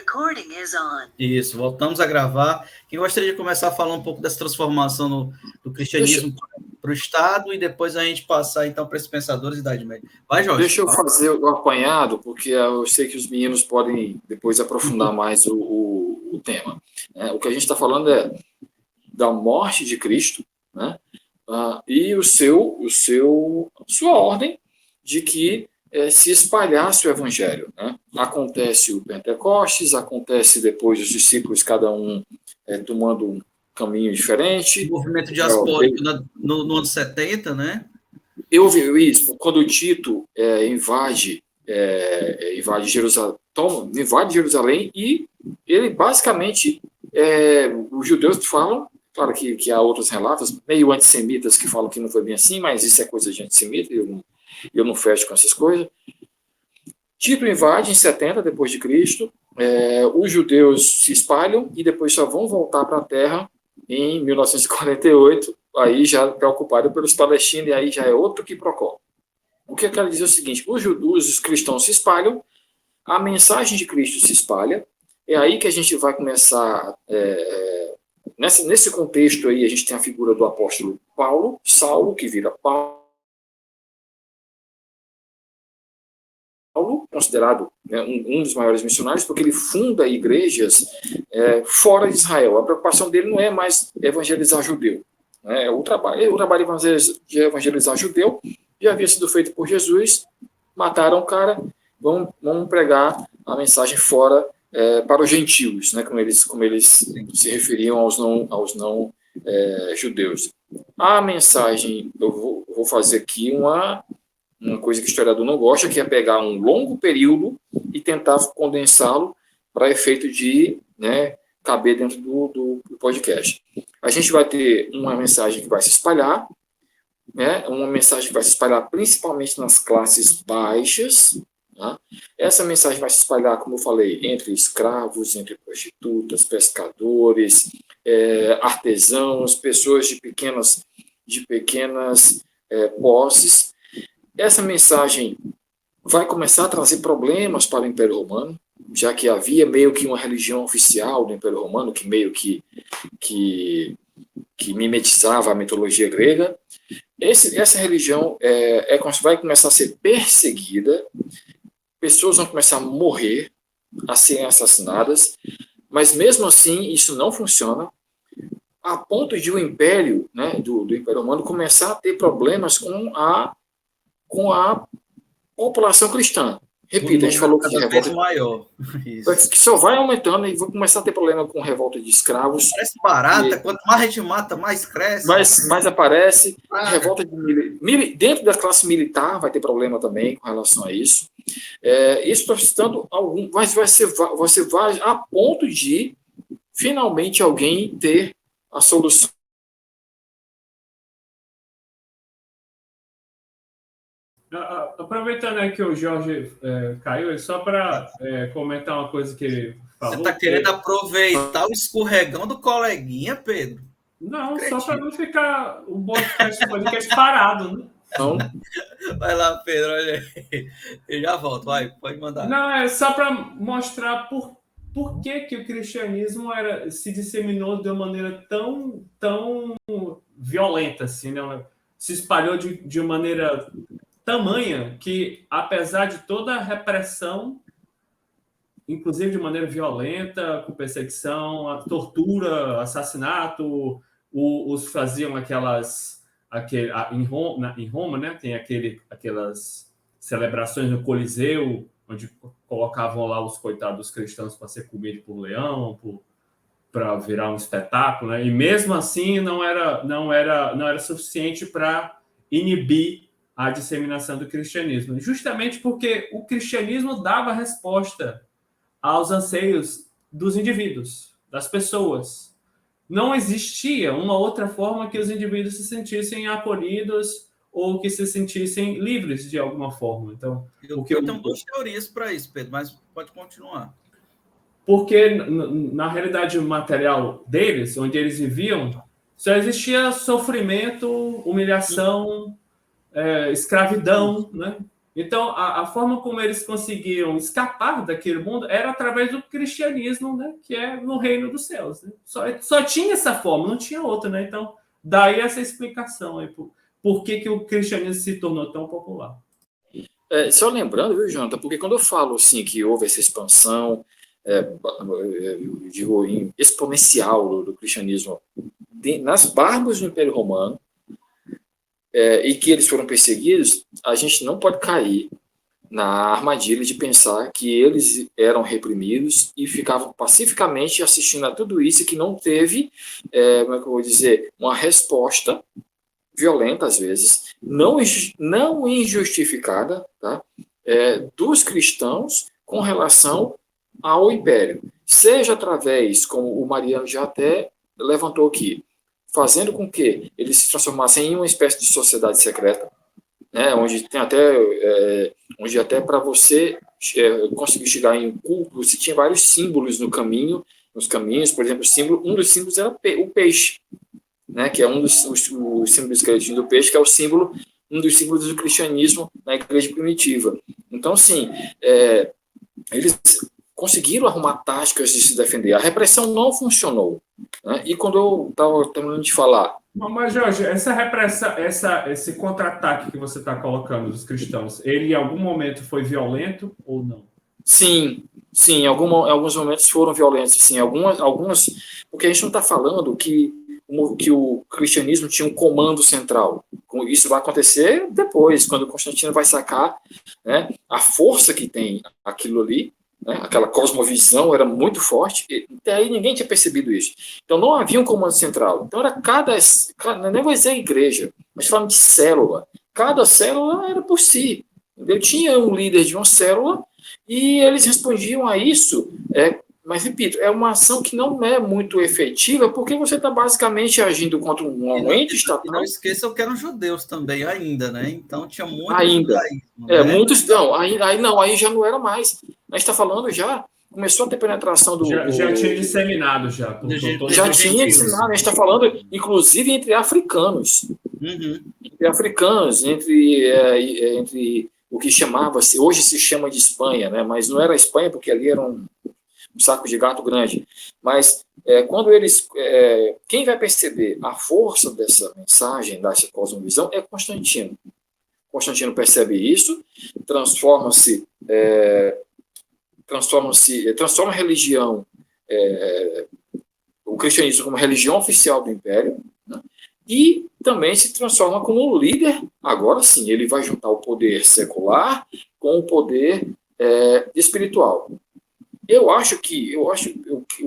recording is on. Isso, voltamos a gravar. Quem gostaria de começar a falar um pouco dessa transformação do cristianismo para o Estado e depois a gente passar então para esses pensadores da Idade Média. Vai, Jorge. Deixa eu fazer o apanhado, porque eu sei que os meninos podem depois aprofundar mais o tema. O que a gente está falando é da morte de Cristo, né? E sua ordem de que se espalhasse o evangelho, né? Acontece o Pentecostes, acontece depois os discípulos, cada um tomando um caminho diferente. O movimento diaspórico no ano 70, né? Eu vi isso, quando o Tito invade Jerusalém e ele basicamente, os judeus falam, claro que há outros relatos, meio antissemitas que falam que não foi bem assim, mas isso é coisa de antissemita, eu não fecho com essas coisas. Tito invade em 70 depois de Cristo, os judeus se espalham e depois só vão voltar para a terra em 1948, aí já preocupado pelos palestinos, e aí já é outro quiprocó. O que eu quero dizer é o seguinte: os cristãos se espalham, a mensagem de Cristo se espalha, é aí que a gente vai começar. Nesse contexto aí, a gente tem a figura do apóstolo Saulo, que vira Paulo, considerado um dos maiores missionários, porque ele funda igrejas fora de Israel. A preocupação dele não é mais evangelizar judeu. O trabalho de evangelizar judeu já havia sido feito por Jesus, mataram o cara, vamos pregar a mensagem fora para os gentios, né, como eles se referiam aos não judeus. A mensagem, eu vou fazer aqui uma coisa que o historiador não gosta, que é pegar um longo período e tentar condensá-lo para efeito de caber dentro do podcast. A gente vai ter uma mensagem que vai se espalhar, uma mensagem que vai se espalhar principalmente nas classes baixas. Tá? Essa mensagem vai se espalhar, como eu falei, entre escravos, entre prostitutas, pescadores, artesãos, pessoas de pequenas posses. Essa mensagem vai começar a trazer problemas para o Império Romano, já que havia meio que uma religião oficial do Império Romano, que meio que mimetizava a mitologia grega. Essa religião vai começar a ser perseguida, pessoas vão começar a morrer, a serem assassinadas, mas mesmo assim isso não funciona, a ponto de o Império, do Império Romano, começar a ter problemas com a população cristã. Repito, a gente falou que revolta maior. Que só vai aumentando e vai começar a ter problema com revolta de escravos. Parece barata, quanto mais a gente mata, mais cresce. Mais aparece. Revolta dentro da classe militar vai ter problema também com relação a isso. Isso está citando algum, mas vai ser a ponto de finalmente alguém ter a solução. Aproveitando que o Jorge caiu, só para comentar uma coisa que ele falou. Você está querendo aproveitar o escorregão do coleguinha, Pedro? Não, só para não ficar o podcast parado, né? Não. Vai lá, Pedro, olha aí. Eu já volto, vai, pode mandar. Não, é só para mostrar por que o cristianismo se disseminou de uma maneira tão violenta, assim, né? Se espalhou de uma maneira tamanha que, apesar de toda a repressão, inclusive de maneira violenta, com perseguição, a tortura, assassinato, os faziam em Roma, né? Tem aquelas celebrações no Coliseu, onde colocavam lá os coitados cristãos para ser comidos por leão, para virar um espetáculo, né? E mesmo assim não era suficiente para inibir a disseminação do cristianismo, justamente porque o cristianismo dava resposta aos anseios dos indivíduos, das pessoas. Não existia uma outra forma que os indivíduos se sentissem acolhidos ou que se sentissem livres de alguma forma. Então, eu tenho duas teorias para isso, Pedro, mas pode continuar. Porque na realidade material deles, onde eles viviam, só existia sofrimento, humilhação, escravidão, né? Então, a forma como eles conseguiam escapar daquele mundo era através do cristianismo, né? Que é no reino dos céus. Né? Só tinha essa forma, não tinha outra, né? Então, daí essa explicação aí, por que o cristianismo se tornou tão popular. Só lembrando, viu, Jonathan, porque quando eu falo assim que houve essa expansão, eu digo, exponencial do cristianismo nas barbas do Império Romano, e que eles foram perseguidos, a gente não pode cair na armadilha de pensar que eles eram reprimidos e ficavam pacificamente assistindo a tudo isso e que não teve, como é que eu vou dizer, uma resposta violenta, às vezes, não injustificada, tá? Dos cristãos com relação ao Império. Seja através, como o Mariano já até levantou aqui, fazendo com que eles se transformassem em uma espécie de sociedade secreta, né, onde até para você conseguir chegar em um culto, você tinha vários símbolos nos caminhos, por exemplo, um dos símbolos era o peixe, né, que é um dos símbolos que do peixe, que é um dos símbolos do cristianismo na igreja primitiva. Então, sim, eles conseguiram arrumar táticas de se defender. A repressão não funcionou. Né? E quando eu estava terminando de falar... Mas, Jorge, essa repressão, esse contra-ataque que você está colocando dos cristãos, ele em algum momento foi violento ou não? Sim, em alguns momentos foram violentos. Sim, algumas, porque a gente não está falando que o cristianismo tinha um comando central. Isso vai acontecer depois, quando Constantino vai sacar, né, a força que tem aquilo ali, né, aquela cosmovisão era muito forte, e até aí ninguém tinha percebido isso. Então não havia um comando central. Então era nem vai dizer igreja, mas falando de célula. Cada célula era por si. Eu tinha um líder de uma célula e eles respondiam a isso. Mas, repito, é uma ação que não é muito efetiva, porque você está basicamente agindo contra um ente estatal. E não esqueçam que eram judeus também, ainda, né? Então tinha muito judaísmo, né? Muitos não, aí já não era mais. A gente está falando já, começou a ter penetração do... Já tinha disseminado, já. Já tinha disseminado, a gente está falando, inclusive, entre africanos. Entre africanos, entre o que chamava-se, hoje se chama de Espanha, né? Mas não era a Espanha, porque ali era um saco de gato grande. Mas quando eles... quem vai perceber a força dessa mensagem, dessa cosmovisão, é Constantino. Constantino percebe isso, transforma a religião, o cristianismo como religião oficial do Império, né? E também se transforma como líder. Agora sim, ele vai juntar o poder secular com o poder espiritual. Eu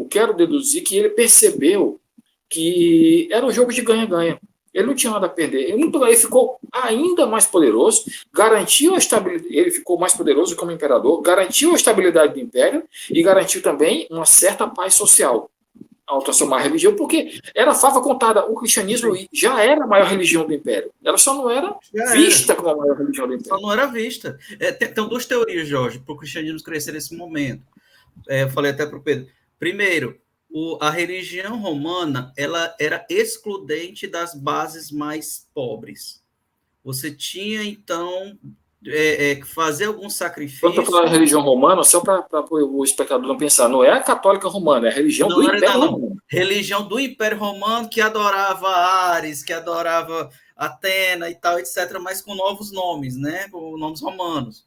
quero deduzir que ele percebeu que era um jogo de ganha-ganha. Ele não tinha nada a perder. Ele ficou ainda mais poderoso, garantiu a estabilidade. Ele ficou mais poderoso como imperador, garantiu a estabilidade do império e garantiu também uma certa paz social ao transformar a religião, porque era fava contada. O cristianismo já era a maior religião do império. Ela só não era vista como a maior religião do império. Só não era vista. Tem duas teorias, Jorge, para o cristianismo crescer nesse momento. Eu falei até para o Pedro. Primeiro, a religião romana ela era excludente das bases mais pobres. Você tinha, então, fazer algum sacrifício... Quando eu falo religião romana, só para o espectador não pensar, não é a católica romana, é a religião do Império Romano. Religião do Império Romano que adorava Ares, que adorava Atena e tal, etc., mas com novos nomes, né? Com nomes romanos.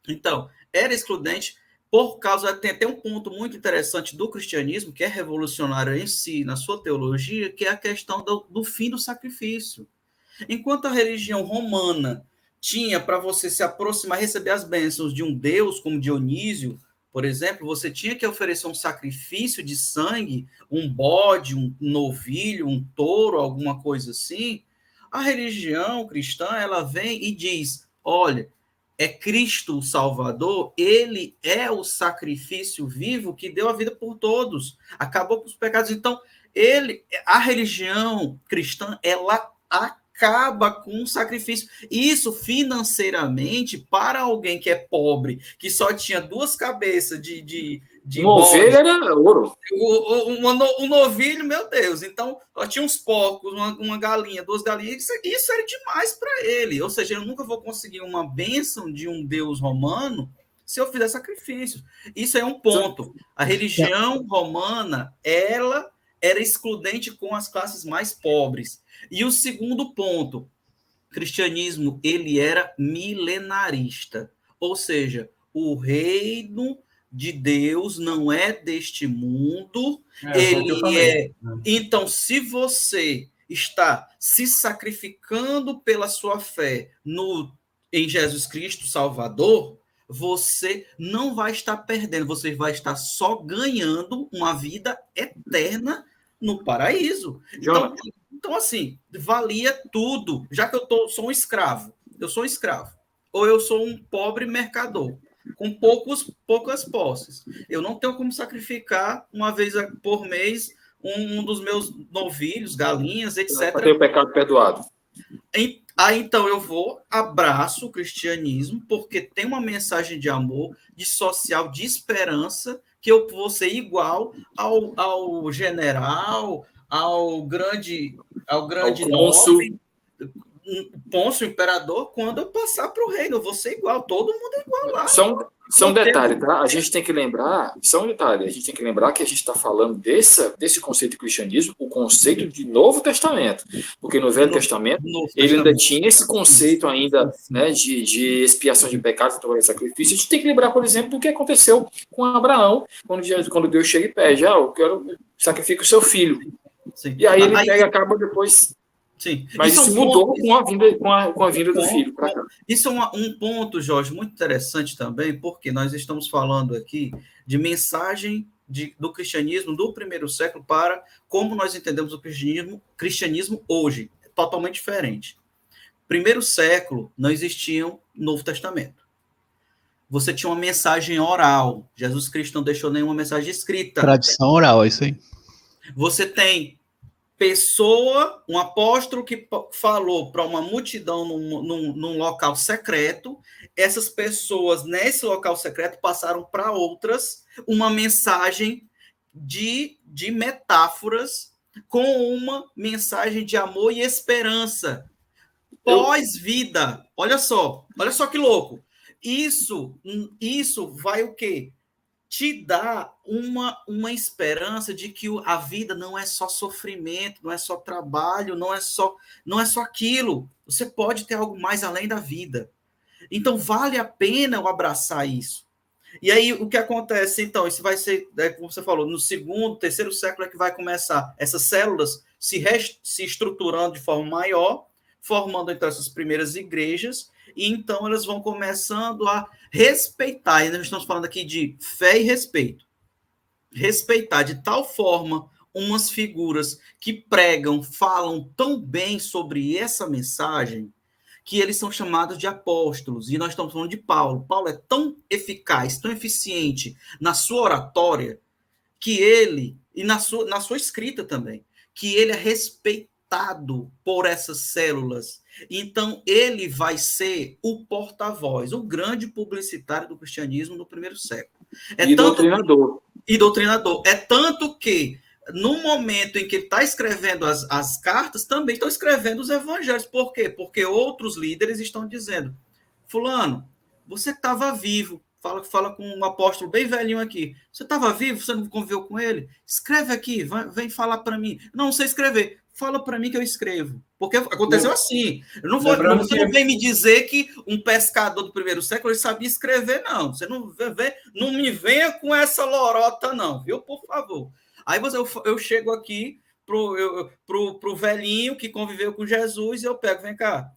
Então, era excludente... Por causa, tem até um ponto muito interessante do cristianismo, que é revolucionário em si, na sua teologia, que é a questão do fim do sacrifício. Enquanto a religião romana tinha, para você se aproximar, receber as bênçãos de um deus, como Dionísio, por exemplo, você tinha que oferecer um sacrifício de sangue, um bode, um novilho, um touro, alguma coisa assim. A religião cristã, ela vem e diz, olha, é Cristo o Salvador, ele é o sacrifício vivo que deu a vida por todos, acabou com os pecados. Então, a religião cristã, ela acaba com o sacrifício. Isso financeiramente, para alguém que é pobre, que só tinha 2 cabeças de Uma ovelha era ouro. um novilho, meu Deus. Então, ó, tinha uns porcos, uma galinha, 2 galinhas, isso era demais para ele. Ou seja, eu nunca vou conseguir uma bênção de um deus romano se eu fizer sacrifícios. Isso é um ponto. A religião romana, ela era excludente com as classes mais pobres. E o segundo ponto, o cristianismo, ele era milenarista. Ou seja, o reino de Deus não é deste mundo, ele é... Então, se você está se sacrificando pela sua fé em Jesus Cristo Salvador, você não vai estar perdendo, você vai estar só ganhando uma vida eterna no paraíso. Então, assim, valia tudo. Já que sou um escravo, ou eu sou um pobre mercador, com poucas posses. Eu não tenho como sacrificar uma vez por mês um dos meus novilhos, galinhas, etc. Para ter o pecado perdoado. Aí, então, eu abraço o cristianismo, porque tem uma mensagem de amor, de social, de esperança, que eu vou ser igual ao general, ao grande nobre, Pôncio, imperador, quando eu passar para o reino, eu vou ser igual, todo mundo é igual lá. Só um detalhe, tá? A gente tem que lembrar, que a gente está falando desse conceito de cristianismo, o conceito de Novo Testamento, porque no Velho Testamento, ele ainda tinha esse conceito ainda, né, de expiação de pecados através de sacrifício. A gente tem que lembrar, por exemplo, do que aconteceu com Abraão, quando Deus chega e pede, eu quero sacrificar o seu filho. Sim. E aí ele pega e acaba depois... Sim. Mas isso mudou com a vinda do filho. Isso é um ponto, Jorge, muito interessante também, porque nós estamos falando aqui de mensagem do cristianismo do primeiro século para como nós entendemos o cristianismo hoje. Totalmente diferente. Primeiro século, não existia um Novo Testamento. Você tinha uma mensagem oral. Jesus Cristo não deixou nenhuma mensagem escrita. Tradição oral, é isso aí. Você tem um apóstolo que falou para uma multidão num local secreto, essas pessoas nesse local secreto passaram para outras uma mensagem de metáforas com uma mensagem de amor e esperança pós-vida. Olha só que louco. Isso vai o quê? Te dá uma esperança de que a vida não é só sofrimento, não é só trabalho, não é só aquilo. Você pode ter algo mais além da vida. Então, vale a pena eu abraçar isso. E aí, o que acontece, então? Isso vai ser, como você falou, no segundo, terceiro século é que vai começar essas células se estruturando de forma maior, formando, então, essas primeiras igrejas, e então elas vão começando a respeitar, e nós estamos falando aqui de fé e respeito. Respeitar de tal forma umas figuras que falam tão bem sobre essa mensagem, que eles são chamados de apóstolos. E nós estamos falando de Paulo. Paulo é tão eficaz, tão eficiente na sua oratória, que ele, e na sua escrita também, que ele é respeitado por essas células. Então, ele vai ser o porta-voz, o grande publicitário do cristianismo no primeiro século. Doutrinador. É tanto que, no momento em que ele está escrevendo as cartas, também estão escrevendo os evangelhos. Por quê? Porque outros líderes estão dizendo, fulano, você estava vivo. Fala com um apóstolo bem velhinho aqui. Você estava vivo? Você não conviveu com ele? Escreve aqui, vem falar para mim. Não sei escrever. Fala para mim que eu escrevo. Porque aconteceu assim. Você não vem me dizer que um pescador do primeiro século ele sabia escrever, não. Você não me venha com essa lorota, não, viu? Por favor. Aí eu chego aqui pro velhinho que conviveu com Jesus e eu pego, vem cá.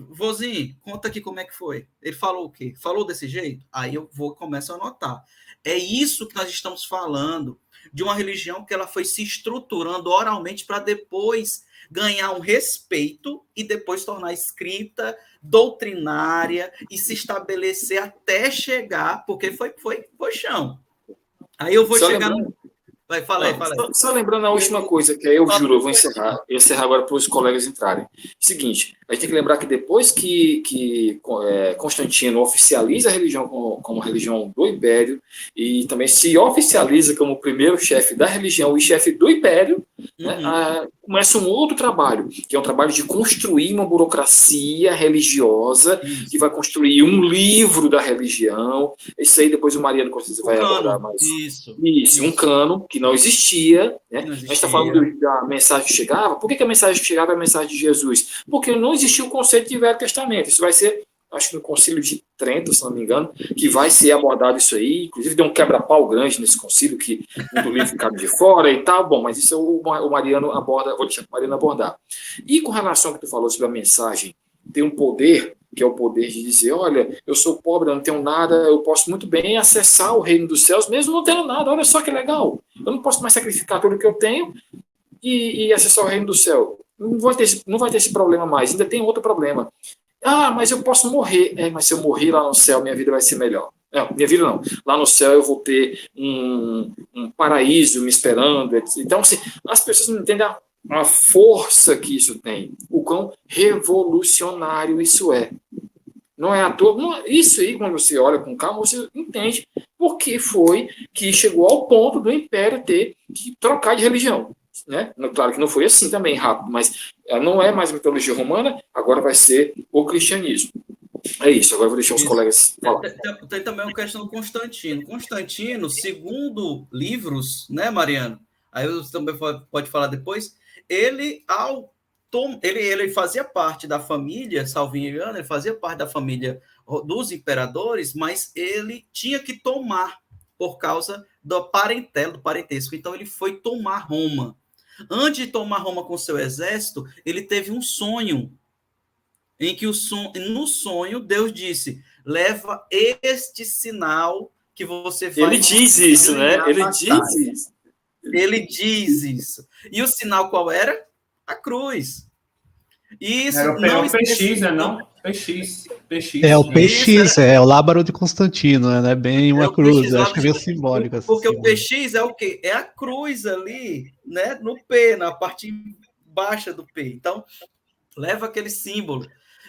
Vozinho, conta aqui como é que foi. Ele falou o quê? Falou desse jeito? Aí eu começo a anotar. É isso que nós estamos falando, de uma religião que ela foi se estruturando oralmente para depois ganhar um respeito e depois tornar escrita, doutrinária e se estabelecer até chegar, porque foi chão. Aí eu vou chegar Vai, fala aí, fala aí. Só lembrando a última coisa, que aí eu juro, eu vou encerrar. Eu encerrar agora para os colegas entrarem. Seguinte, a gente tem que lembrar que depois que Constantino oficializa a religião como religião do Império, e também se oficializa como o primeiro chefe da religião e chefe do Império, né, começa um outro trabalho, que é um trabalho de construir uma burocracia religiosa, que vai construir um livro da religião. Isso aí depois o Mariano com certeza vai abordar mais. Isso, um cânon que não existia, né? A gente está falando da mensagem que chegava. Por que a mensagem que chegava é a mensagem de Jesus? Porque não existia o conceito de Velho Testamento. Isso vai ser, acho que no Concílio de Trento, se não me engano, que vai ser abordado isso aí. Inclusive deu um quebra-pau grande nesse concílio, que muito livro ficava de fora e tal. Bom, mas isso o Mariano aborda, vou deixar o Mariano abordar. E com relação ao que tu falou sobre a mensagem, tem um poder, que é o poder de dizer, olha, eu sou pobre, eu não tenho nada, eu posso muito bem acessar o reino dos céus, mesmo não tendo nada. Olha só que legal. Eu não posso mais sacrificar tudo que eu tenho e acessar o reino do céu. Não vai ter esse problema mais. Ainda tem outro problema. Ah, mas eu posso morrer. Mas se eu morrer lá no céu, minha vida vai ser melhor. Não, minha vida não. Lá no céu eu vou ter um paraíso me esperando. Então, assim, as pessoas não entendem a força que isso tem. O quão revolucionário isso é. Não é à toa. Isso aí, quando você olha com calma, você entende por que foi que chegou ao ponto do Império ter que trocar de religião. Né? Claro que não foi assim também rápido, mas não é mais a mitologia romana, agora vai ser o cristianismo. É isso, agora eu vou deixar os colegas falar. Tem também uma questão do Constantino. Constantino, segundo livros, né, Mariano? Aí você também pode falar depois. Ele fazia parte da família, salvo engano, ele fazia parte da família dos imperadores, mas ele tinha que tomar por causa do parentela, do parentesco. Então, ele foi tomar Roma. Antes de tomar Roma com seu exército, ele teve um sonho, em que no sonho Deus disse, leva este sinal que você vai... Ele diz isso, né? Ele diz isso. E o sinal qual era? A cruz. Isso era o PX, né? Não? PX. É o PX, é o Lábaro de Constantino, né? Bem uma cruz, acho que é meio simbólico. Porque o PX é o quê? É a cruz ali, né? No P, na parte baixa do P. Então, leva aquele símbolo.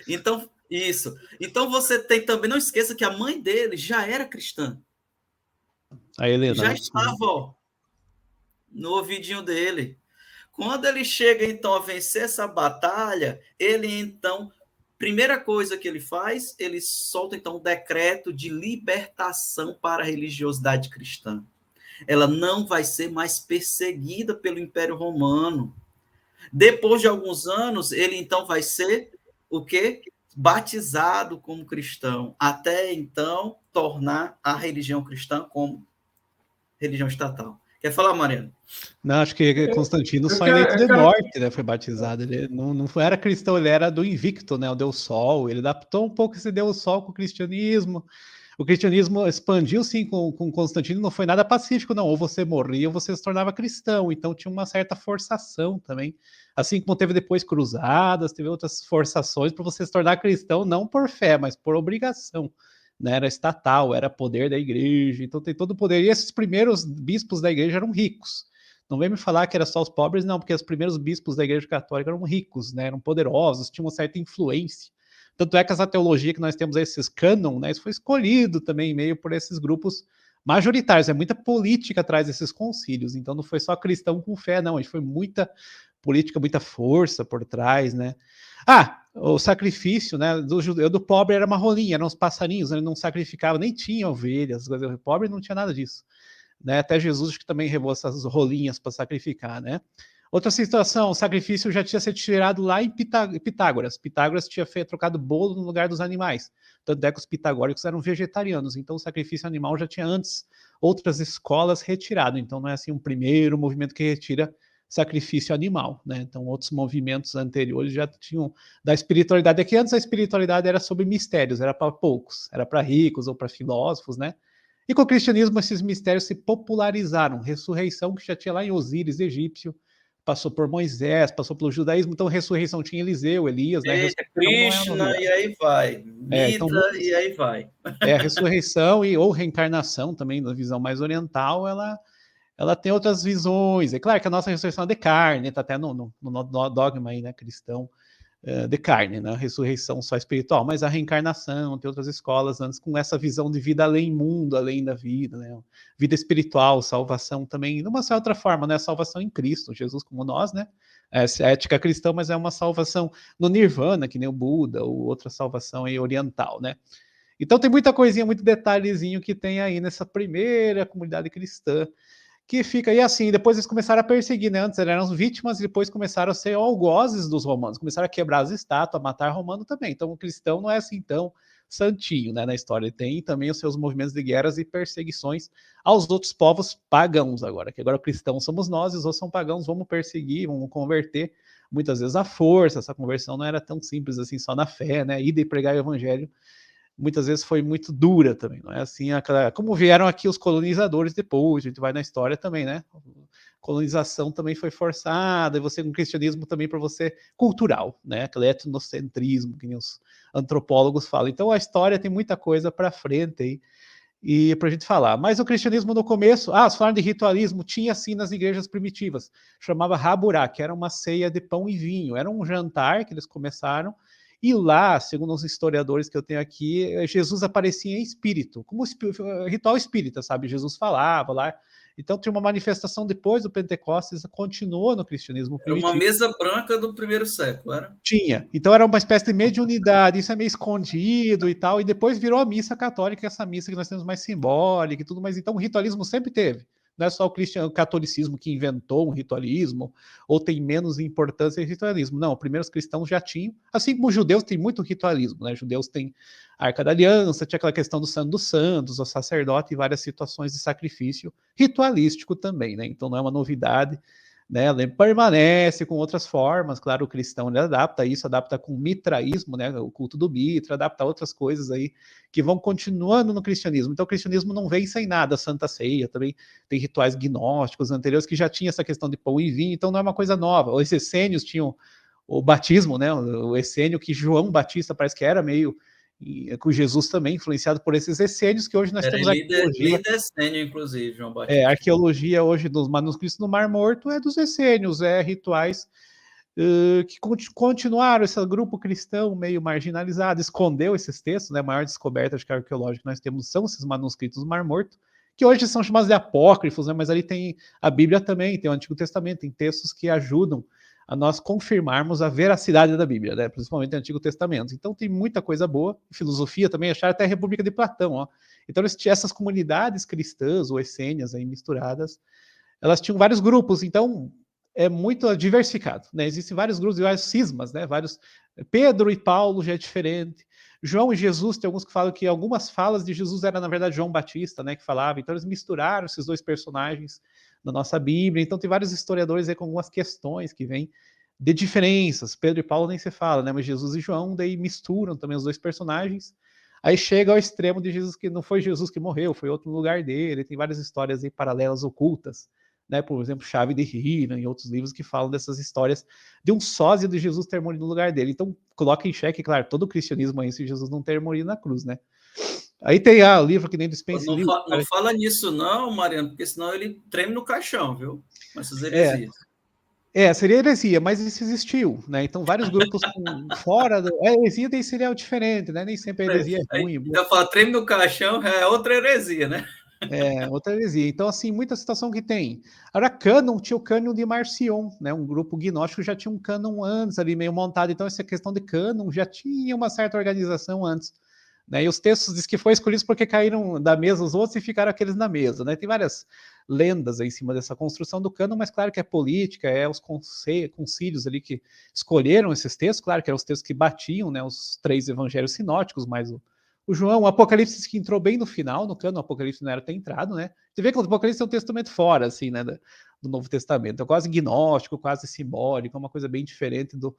Então, isso. Então, você tem também, não esqueça que a mãe dele já era cristã. A Helena. Já estava, ó, no ouvidinho dele. Quando ele chega, então, a vencer essa batalha, ele, então, primeira coisa que ele faz, ele solta, então, um decreto de libertação para a religiosidade cristã. Ela não vai ser mais perseguida pelo Império Romano. Depois de alguns anos, ele, então, vai ser o quê? Batizado como cristão. Até, então, tornar a religião cristã como religião estatal. Quer falar, Mariano? Não, acho que Constantino só em leito de morte, né, foi batizado. Ele não era cristão, ele era do Invicto, né, o Deus Sol. Ele adaptou um pouco esse Deus Sol com o cristianismo. O cristianismo expandiu, sim, com Constantino, não foi nada pacífico, não. Ou você morria ou você se tornava cristão. Então tinha uma certa forçação também. Assim como teve depois cruzadas, teve outras forçações para você se tornar cristão, não por fé, mas por obrigação. Né, era estatal, era poder da igreja, então tem todo o poder. E esses primeiros bispos da igreja eram ricos. Não vem me falar que era só os pobres, não, porque os primeiros bispos da igreja católica eram ricos, né, eram poderosos, tinham uma certa influência. Tanto é que essa teologia que nós temos, esses cânon, né, isso foi escolhido também meio por esses grupos majoritários. É muita política atrás desses concílios, então não foi só cristão com fé, não, foi muita política, muita força por trás, né. O sacrifício, né, do judeu, do pobre era uma rolinha, eram uns passarinhos, ele não sacrificava, nem tinha ovelhas, o pobre não tinha nada disso, né, até Jesus que também levou essas rolinhas para sacrificar, né. Outra situação, o sacrifício já tinha sido tirado lá em Pitágoras tinha trocado bolo no lugar dos animais, tanto é que os pitagóricos eram vegetarianos, então o sacrifício animal já tinha antes outras escolas retirado, então não é assim um primeiro movimento que retira sacrifício animal, né? Então outros movimentos anteriores já tinham da espiritualidade. Aqui antes a espiritualidade era sobre mistérios, era para poucos, era para ricos ou para filósofos, né? E com o cristianismo esses mistérios se popularizaram. Ressurreição que já tinha lá em Osíris egípcio, passou por Moisés, passou pelo judaísmo, então ressurreição tinha Eliseu, Elias, né? Krishna, e aí vai. Então, e aí vai. A ressurreição ou reencarnação também, na visão mais oriental, ela ela tem outras visões. É claro que a nossa ressurreição é de carne, está até no dogma aí, né, cristão, de carne, né? A ressurreição só espiritual, mas a reencarnação, tem outras escolas antes com essa visão de vida além mundo, além da vida, né? Vida espiritual, salvação também, de uma outra forma, né? Salvação em Cristo, Jesus como nós, né? Essa é a ética cristã, mas é uma salvação no nirvana, que nem o Buda, ou outra salvação aí oriental, né? Então tem muita coisinha, muito detalhezinho que tem aí nessa primeira comunidade cristã, que fica aí assim, depois eles começaram a perseguir, né? Antes eram vítimas e depois começaram a ser algozes dos romanos, começaram a quebrar as estátuas, a matar romano também. Então o cristão não é assim tão santinho, né, na história. Ele tem também os seus movimentos de guerras e perseguições aos outros povos pagãos agora, que agora cristãos somos nós e os outros são pagãos, vamos perseguir, vamos converter, muitas vezes à força. Essa conversão não era tão simples assim, só na fé, né? Ir e pregar o evangelho muitas vezes foi muito dura também, não é assim, como vieram aqui os colonizadores depois, a gente vai na história também, né? A colonização também foi forçada, e você com o cristianismo também para você cultural, né? Aquele etnocentrismo que os antropólogos falam. Então a história tem muita coisa para frente aí e para a gente falar. Mas o cristianismo no começo, vocês falaram de ritualismo, tinha assim nas igrejas primitivas, chamava Haburá, que era uma ceia de pão e vinho, era um jantar que eles começaram. E lá, segundo os historiadores que eu tenho aqui, Jesus aparecia em espírito, como ritual espírita, sabe? Jesus falava lá. Então tinha uma manifestação depois do Pentecostes, continuou no cristianismo primitivo. Era uma mesa branca do primeiro século, era? Tinha. Então era uma espécie de mediunidade, isso é meio escondido e tal, e depois virou a missa católica, essa missa que nós temos mais simbólica e tudo mais. Então o ritualismo sempre teve. Não é só o catolicismo que inventou um ritualismo, ou tem menos importância em ritualismo. Não, primeiro os cristãos já tinham, assim como os judeus têm muito ritualismo, né? Os judeus têm a Arca da Aliança, tinha aquela questão do Santo dos Santos, o sacerdote e várias situações de sacrifício ritualístico também, né? Então não é uma novidade, né? Ela permanece com outras formas, claro, o cristão ele adapta isso, adapta com o mitraísmo, né? O culto do Mitra, adapta outras coisas aí que vão continuando no cristianismo. Então o cristianismo não vem sem nada, a Santa Ceia também tem rituais gnósticos anteriores que já tinha essa questão de pão e vinho, então não é uma coisa nova. Os essênios tinham o batismo, né? O essênio que João Batista parece que era meio com Jesus também, influenciado por esses essênios que hoje nós temos arqueologia. Líder essênio, inclusive, João Batista. Arqueologia hoje dos manuscritos no Mar Morto é dos essênios, rituais que continuaram, esse grupo cristão meio marginalizado, escondeu esses textos, né? A maior descoberta arqueológica que nós temos são esses manuscritos do Mar Morto, que hoje são chamados de apócrifos, né? Mas ali tem a Bíblia também, tem o Antigo Testamento, tem textos que ajudam a nós confirmarmos a veracidade da Bíblia, né? Principalmente no Antigo Testamento. Então tem muita coisa boa, filosofia também, acharam até a República de Platão, ó. Então essas comunidades cristãs ou essênias aí misturadas, elas tinham vários grupos, então é muito diversificado, né? Existem vários grupos e vários cismas, né? Vários Pedro e Paulo já é diferente. João e Jesus, tem alguns que falam que algumas falas de Jesus era na verdade João Batista, né, que falava. Então eles misturaram esses dois personagens na nossa Bíblia. Então tem vários historiadores aí com algumas questões que vêm de diferenças. Pedro e Paulo nem se fala, né? Mas Jesus e João daí misturam também os dois personagens. Aí chega ao extremo de Jesus, que não foi Jesus que morreu, foi outro lugar dele. Tem várias histórias aí paralelas ocultas, né? Por exemplo, Chave de Hira e outros livros que falam dessas histórias de um sósia de Jesus ter morrido no lugar dele. Então coloca em xeque, claro, todo o cristianismo aí se Jesus não ter morrido na cruz, né? Aí tem o livro que nem do Spencer Lewis. Não fala nisso não, Mariano, porque senão ele treme no caixão, viu? Com essas heresias. Seria heresia, mas isso existiu, né? Então, vários grupos fora. Heresia daí seria diferente, né? Nem sempre a heresia é ruim. Então, fala treme no caixão é outra heresia, né? Outra heresia. Então, assim, muita situação que tem. Agora, cânon, tinha o cânon de Marcion, né? Um grupo gnóstico já tinha um cânon antes ali, meio montado. Então, essa questão de cânon já tinha uma certa organização antes. Né? E os textos diz que foi escolhidos porque caíram da mesa os outros e ficaram aqueles na mesa, né? Tem várias lendas aí em cima dessa construção do cânon, mas claro que é política, os concílios ali que escolheram esses textos, claro que eram os textos que batiam, né, os 3 evangelhos sinóticos, mais o João, o Apocalipse que entrou bem no final, no cânon, o Apocalipse não era ter entrado, né? Você vê que o Apocalipse é um testamento fora, assim, né, do Novo Testamento, é quase gnóstico, quase simbólico, é uma coisa bem diferente do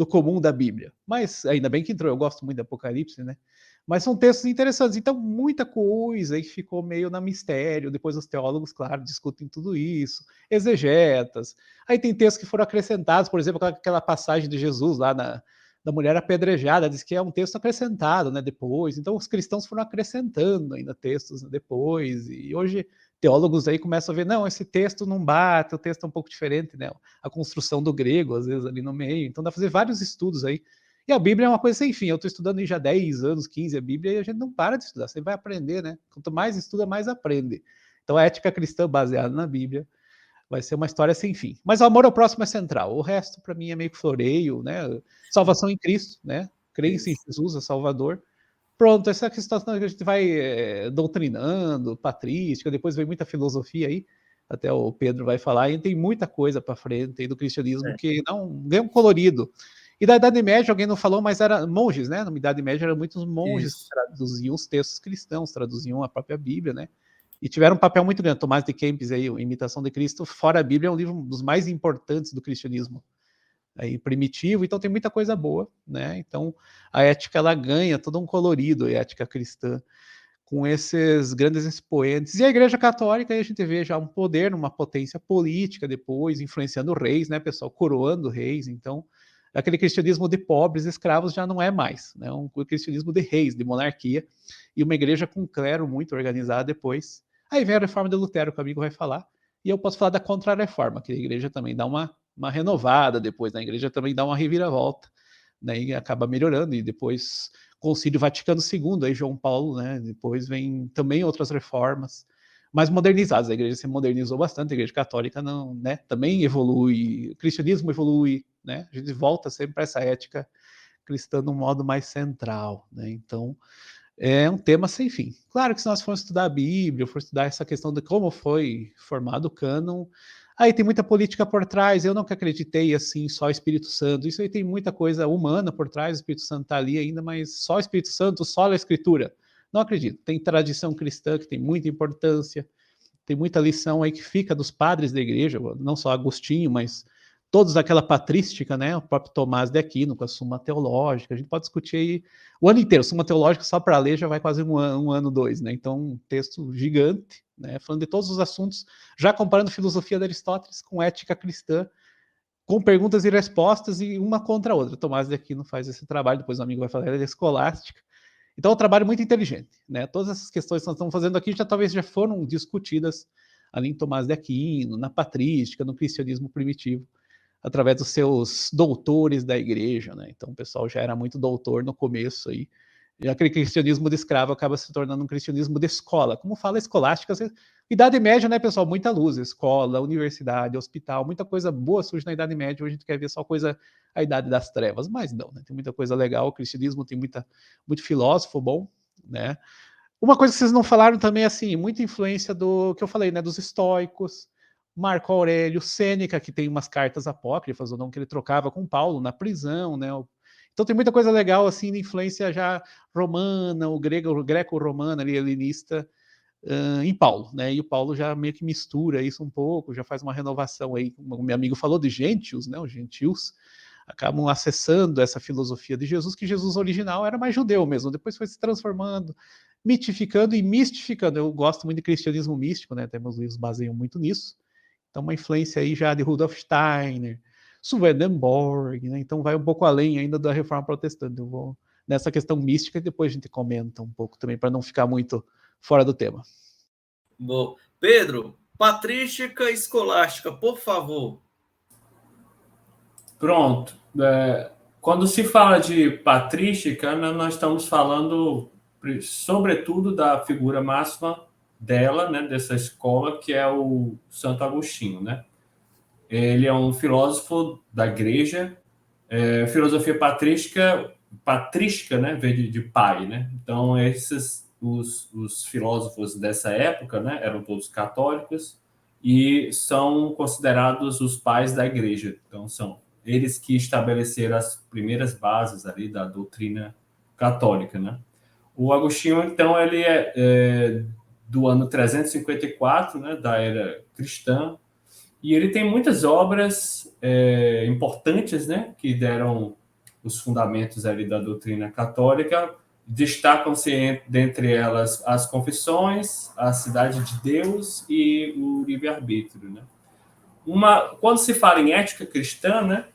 comum da Bíblia. Mas ainda bem que entrou, eu gosto muito do Apocalipse, né? Mas são textos interessantes, então muita coisa aí ficou meio na mistério, depois os teólogos, claro, discutem tudo isso, exegetas, aí tem textos que foram acrescentados, por exemplo, aquela passagem de Jesus lá da mulher apedrejada, diz que é um texto acrescentado, né, depois. Então os cristãos foram acrescentando ainda textos depois, e hoje teólogos aí começam a ver, não, esse texto não bate, o texto é um pouco diferente, né, a construção do grego, às vezes, ali no meio. Então dá para fazer vários estudos aí. E a Bíblia é uma coisa sem fim. Eu estou estudando aí já 10 anos, 15 a Bíblia, e a gente não para de estudar, você vai aprender, né? Quanto mais estuda, mais aprende. Então a ética cristã baseada na Bíblia vai ser uma história sem fim. Mas o amor ao próximo é central. O resto, para mim, é meio que floreio, né? Salvação em Cristo, né? Crença em Jesus, é Salvador. Pronto, essa questão que a gente vai doutrinando, patrística, depois vem muita filosofia aí, até o Pedro vai falar, e tem muita coisa para frente aí do cristianismo que não ganha um colorido. E da Idade Média, alguém não falou, mas era monges, né? Na Idade Média eram muitos monges que traduziam os textos cristãos, traduziam a própria Bíblia, né? E tiveram um papel muito grande. Tomás de Kempis, aí, Imitação de Cristo, fora a Bíblia, é um livro dos mais importantes do cristianismo aí, primitivo, então tem muita coisa boa, né? Então a ética ela ganha todo um colorido, a ética cristã, com esses grandes expoentes. E a Igreja Católica, aí a gente vê já um poder, uma potência política depois, influenciando reis, né, pessoal, coroando reis. Então aquele cristianismo de pobres, escravos, já não é mais, né? Um cristianismo de reis, de monarquia, e uma igreja com um clero muito organizada depois. Aí vem a reforma de Lutero, que o amigo vai falar, e eu posso falar da Contra-Reforma, que a igreja também dá uma renovada depois, né? A igreja também dá uma reviravolta, né? E acaba melhorando, e depois Concílio Vaticano II, aí João Paulo, né? Depois vem também outras reformas, mais modernizadas. A igreja se modernizou bastante, a igreja católica não, né? Também evolui, o cristianismo evolui, né? A gente volta sempre para essa ética cristã de um modo mais central, né? Então, é um tema sem fim. Claro que se nós formos estudar a Bíblia, for estudar essa questão de como foi formado o cânon, aí tem muita política por trás. Eu nunca acreditei assim, só o Espírito Santo. Isso aí tem muita coisa humana por trás, o Espírito Santo está ali ainda, mas só o Espírito Santo, só a Escritura. Não acredito. Tem tradição cristã que tem muita importância, tem muita lição aí que fica dos padres da igreja, não só Agostinho, mas todos daquela patrística, né? O próprio Tomás de Aquino com a Suma Teológica. A gente pode discutir aí o ano inteiro. Suma Teológica só para ler já vai quase um ano, dois, né? Então, um texto gigante, né? Falando de todos os assuntos, já comparando filosofia de Aristóteles com ética cristã, com perguntas e respostas e uma contra a outra. Tomás de Aquino faz esse trabalho, depois o amigo vai falar, ele é escolástica. Então, é um trabalho muito inteligente, né? Todas essas questões que nós estamos fazendo aqui talvez já foram discutidas ali em Tomás de Aquino, na patrística, no cristianismo primitivo, através dos seus doutores da igreja, né? Então o pessoal já era muito doutor no começo aí. E aquele cristianismo de escravo acaba se tornando um cristianismo de escola. Como fala escolástica, Idade Média, né, pessoal? Muita luz, escola, universidade, hospital, muita coisa boa surge na Idade Média. Hoje a gente quer ver só coisa, a Idade das Trevas, mas não, né? Tem muita coisa legal, o cristianismo tem muito filósofo bom, né? Uma coisa que vocês não falaram também, assim, muita influência do que eu falei, né, dos estoicos, Marco Aurélio, Sêneca, que tem umas cartas apócrifas, ou não, que ele trocava com Paulo na prisão, né? Então tem muita coisa legal, assim, de influência já romana, o greco-romana, ali, helenista, em Paulo, né? E o Paulo já meio que mistura isso um pouco, já faz uma renovação aí, como o meu amigo falou, de gentios, né? Os gentios acabam acessando essa filosofia de Jesus, que Jesus original era mais judeu mesmo, depois foi se transformando, mitificando e mistificando. Eu gosto muito de cristianismo místico, né? Temos livros que baseiam muito nisso. Então, uma influência aí já de Rudolf Steiner, Swedenborg, né? Então vai um pouco além ainda da reforma protestante. Eu vou nessa questão mística e depois a gente comenta um pouco também, para não ficar muito fora do tema. Bom. Pedro, patrística escolástica, por favor. Pronto. Quando se fala de patrística, nós estamos falando, sobretudo, da figura máxima dela, né, dessa escola, que é o Santo Agostinho, né? Ele é um filósofo da igreja, filosofia patrística, né, vem de pai, né? Então, os filósofos dessa época, né, eram todos católicos e são considerados os pais da igreja. Então, são eles que estabeleceram as primeiras bases ali da doutrina católica, né? O Agostinho, então, ele é do ano 354, né, da era cristã, e ele tem muitas obras importantes, né, que deram os fundamentos ali da doutrina católica. Destacam-se, dentre elas, as Confissões, a Cidade de Deus e o Livre-Arbítrio, né? Quando se fala em ética cristã, né,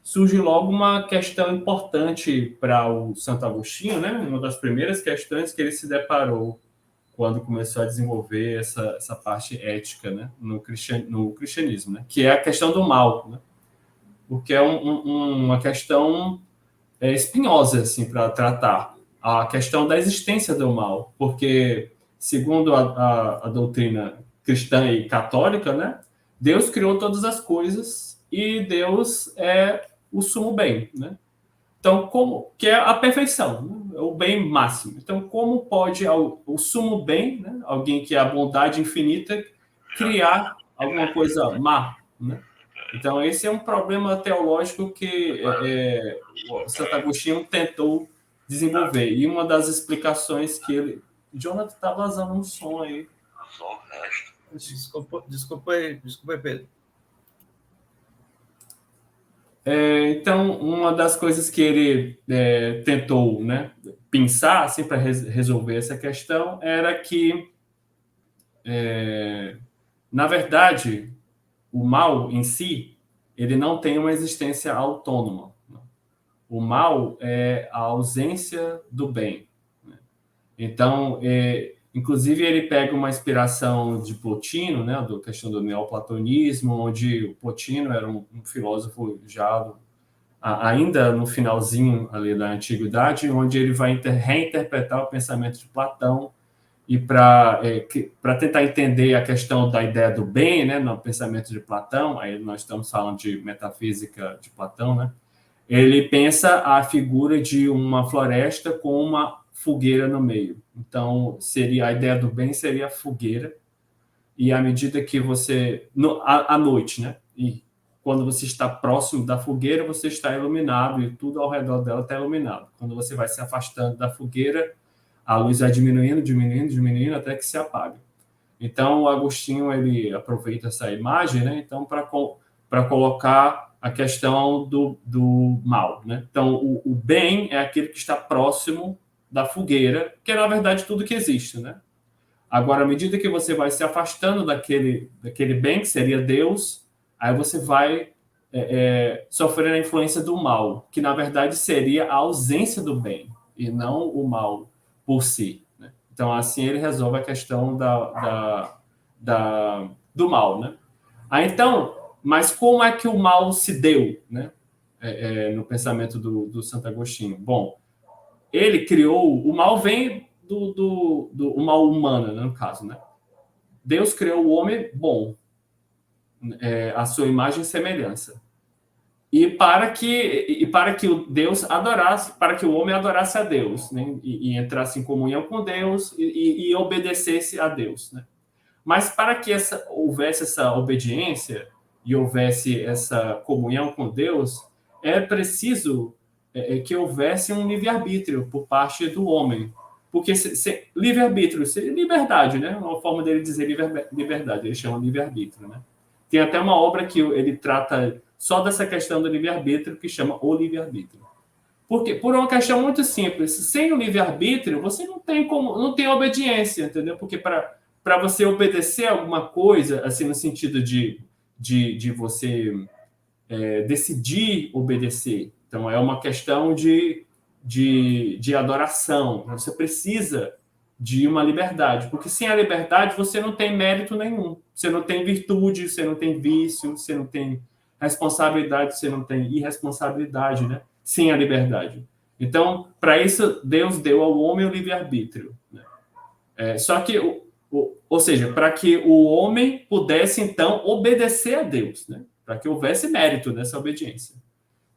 surge logo uma questão importante para o Santo Agostinho, né? Uma das primeiras questões que ele se deparou quando começou a desenvolver essa parte ética, né? no cristianismo, né? Que é a questão do mal, né? Porque é uma questão espinhosa assim, para tratar, a questão da existência do mal, porque, segundo a doutrina cristã e católica, né? Deus criou todas as coisas e Deus é o sumo bem, né? Então, como que é a perfeição, né? É o bem máximo. Então, como pode o sumo bem, né? Alguém que é a bondade infinita, criar alguma coisa má, né? Então, esse é um problema teológico que o Santo Agostinho tentou desenvolver. E uma das explicações que ele... Jonathan está vazando um som aí. Desculpa aí, Pedro. Então, uma das coisas que ele tentou, né, pensar assim, para resolver essa questão era que, na verdade, o mal em si, ele não tem uma existência autônoma. O mal é a ausência do bem. Então, inclusive, ele pega uma inspiração de Plotino, né, da questão do neoplatonismo, onde o Plotino era um filósofo já ainda no finalzinho ali da antiguidade, onde ele vai reinterpretar o pensamento de Platão e para tentar entender a questão da ideia do bem, né, no pensamento de Platão. Aí nós estamos falando de metafísica de Platão, né? Ele pensa a figura de uma floresta com uma fogueira no meio. Então, a ideia do bem seria a fogueira, e à medida que você... à noite, né? E quando você está próximo da fogueira, você está iluminado, e tudo ao redor dela está iluminado. Quando você vai se afastando da fogueira, a luz vai diminuindo, diminuindo, diminuindo, até que se apaga. Então, o Agostinho, ele aproveita essa imagem, né? Então, para colocar a questão do mal, né? Então, o bem é aquele que está próximo da fogueira, que é, na verdade, tudo que existe, né? Agora, à medida que você vai se afastando daquele bem, que seria Deus, aí você vai sofrer a influência do mal, que, na verdade, seria a ausência do bem, e não o mal por si, né? Então, assim, ele resolve a questão do mal, né? Então, mas como é que o mal se deu, né? No pensamento do Santo Agostinho? Bom, ele criou... O mal vem do mal humano, né, no caso, né? Deus criou o homem bom, a sua imagem e semelhança. E para que o Deus adorasse, para que o homem adorasse a Deus, né? E entrasse em comunhão com Deus e obedecesse a Deus, né? Mas para que houvesse essa obediência e houvesse essa comunhão com Deus, é preciso que houvesse um livre-arbítrio por parte do homem. Porque livre-arbítrio seria liberdade, né? Uma forma dele dizer liberdade, ele chama livre-arbítrio, né? Tem até uma obra que ele trata só dessa questão do livre-arbítrio, que chama O Livre-Arbítrio. Porque, por uma questão muito simples, sem o livre-arbítrio, você não tem obediência, entendeu? Porque para você obedecer alguma coisa, assim, no sentido de você decidir obedecer, então é uma questão de adoração. Você precisa de uma liberdade, porque sem a liberdade você não tem mérito nenhum, você não tem virtude, você não tem vício, você não tem responsabilidade, você não tem irresponsabilidade, né? Sem a liberdade. Então, para isso, Deus deu ao homem o livre-arbítrio, né? Só que, ou seja, para que o homem pudesse, então, obedecer a Deus, né? Para que houvesse mérito nessa obediência.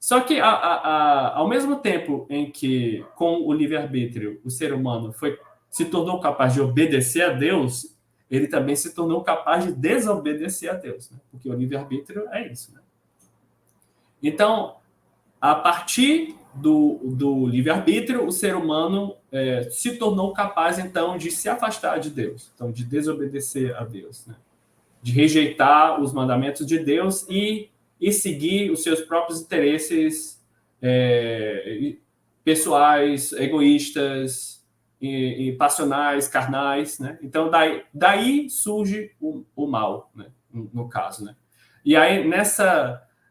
Só que, ao mesmo tempo em que, com o livre-arbítrio, o ser humano se tornou capaz de obedecer a Deus, ele também se tornou capaz de desobedecer a Deus, né? Porque o livre-arbítrio é isso, né? Então, a partir do livre-arbítrio, o ser humano se tornou capaz, então, de se afastar de Deus, então, de desobedecer a Deus, né? De rejeitar os mandamentos de Deus e seguir os seus próprios interesses pessoais, egoístas, e passionais, carnais, né? Então, daí surge o mal, né? No caso, né? E aí,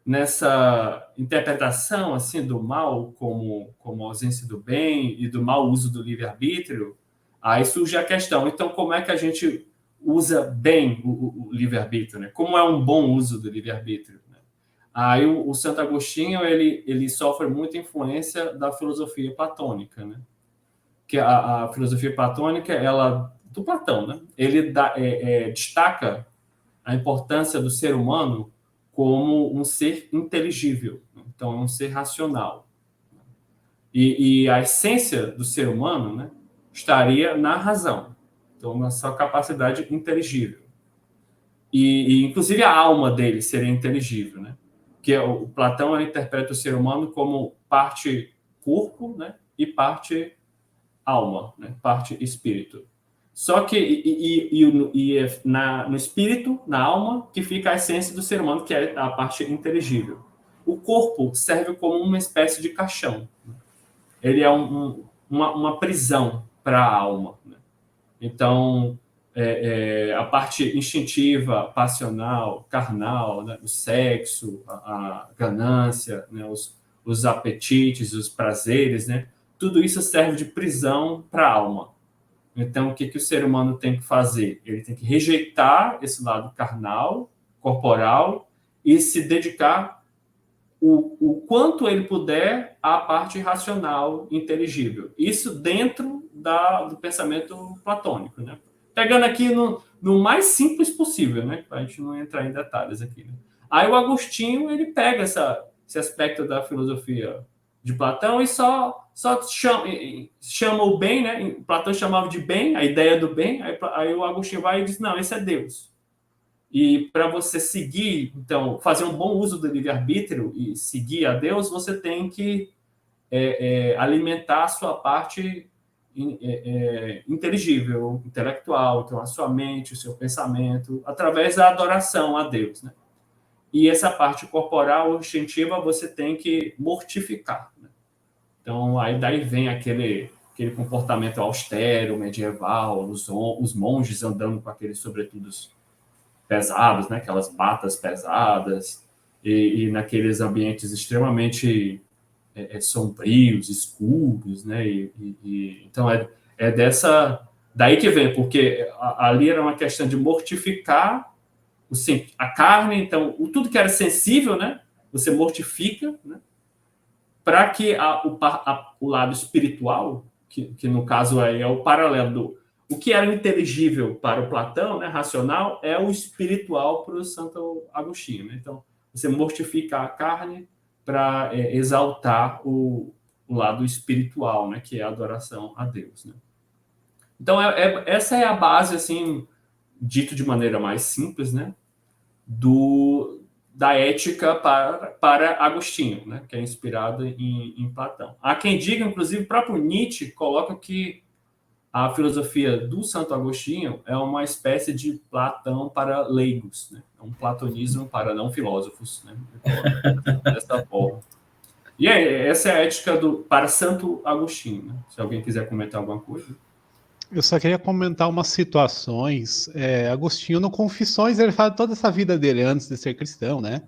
nessa interpretação assim do mal como ausência do bem e do mau uso do livre-arbítrio, aí surge a questão, então como é que a gente usa bem o livre-arbítrio, né? Como é um bom uso do livre-arbítrio, né? Aí o Santo Agostinho ele sofre muita influência da filosofia platônica, né? Que a filosofia platônica, ela do Platão, né? Ele destaca a importância do ser humano como um ser inteligível, então é um ser racional. E a essência do ser humano, né, estaria na razão, então na sua capacidade inteligível. E inclusive a alma dele seria inteligível, né? Que o Platão ele interpreta o ser humano como parte corpo, né, e parte alma, né, parte espírito. Só que no espírito, na alma, que fica a essência do ser humano, que é a parte inteligível. O corpo serve como uma espécie de caixão. Ele é uma prisão para a alma, né? Então, a parte instintiva, passional, carnal, né? O sexo, a ganância, né? Os apetites, os prazeres, né? Tudo isso serve de prisão para a alma. Então, o que o ser humano tem que fazer? Ele tem que rejeitar esse lado carnal, corporal, e se dedicar o quanto ele puder à parte racional, inteligível. Isso dentro do pensamento platônico, né? Pegando aqui no mais simples possível, né? Para a gente não entrar em detalhes aqui, né? Aí o Agostinho ele pega esse aspecto da filosofia de Platão e só chama o bem, né? Platão chamava de bem, a ideia do bem, aí o Agostinho vai e diz, não, esse é Deus. E para você seguir, então, fazer um bom uso do livre-arbítrio e seguir a Deus, você tem que alimentar a sua parte inteligível, intelectual, então a sua mente, o seu pensamento, através da adoração a Deus, né? E essa parte corporal, instintiva, você tem que mortificar, né? Então, aí daí vem aquele comportamento austero, medieval, os monges andando com aqueles sobretudos pesados, né? Aquelas batas pesadas, e naqueles ambientes extremamente sombrios, escuros, né? Então, daí que vem, porque ali era uma questão de mortificar a carne, então, tudo que era sensível, né? Você mortifica, né? Para que o lado espiritual, que no caso é o paralelo o que era inteligível para o Platão, né, racional, é o espiritual para o Santo Agostinho, né? Então, você mortifica a carne para exaltar o lado espiritual, né, que é a adoração a Deus, né? Então, essa é a base, assim, dito de maneira mais simples, né, da ética para Agostinho, né, que é inspirada em Platão. Há quem diga, inclusive, o próprio Nietzsche coloca que a filosofia do Santo Agostinho é uma espécie de Platão para leigos, né? É um platonismo para não filósofos, né? Dessa forma. E essa é a ética para Santo Agostinho, né? Se alguém quiser comentar alguma coisa. Eu só queria comentar umas situações. Agostinho, no Confissões, ele fala toda essa vida dele antes de ser cristão, né?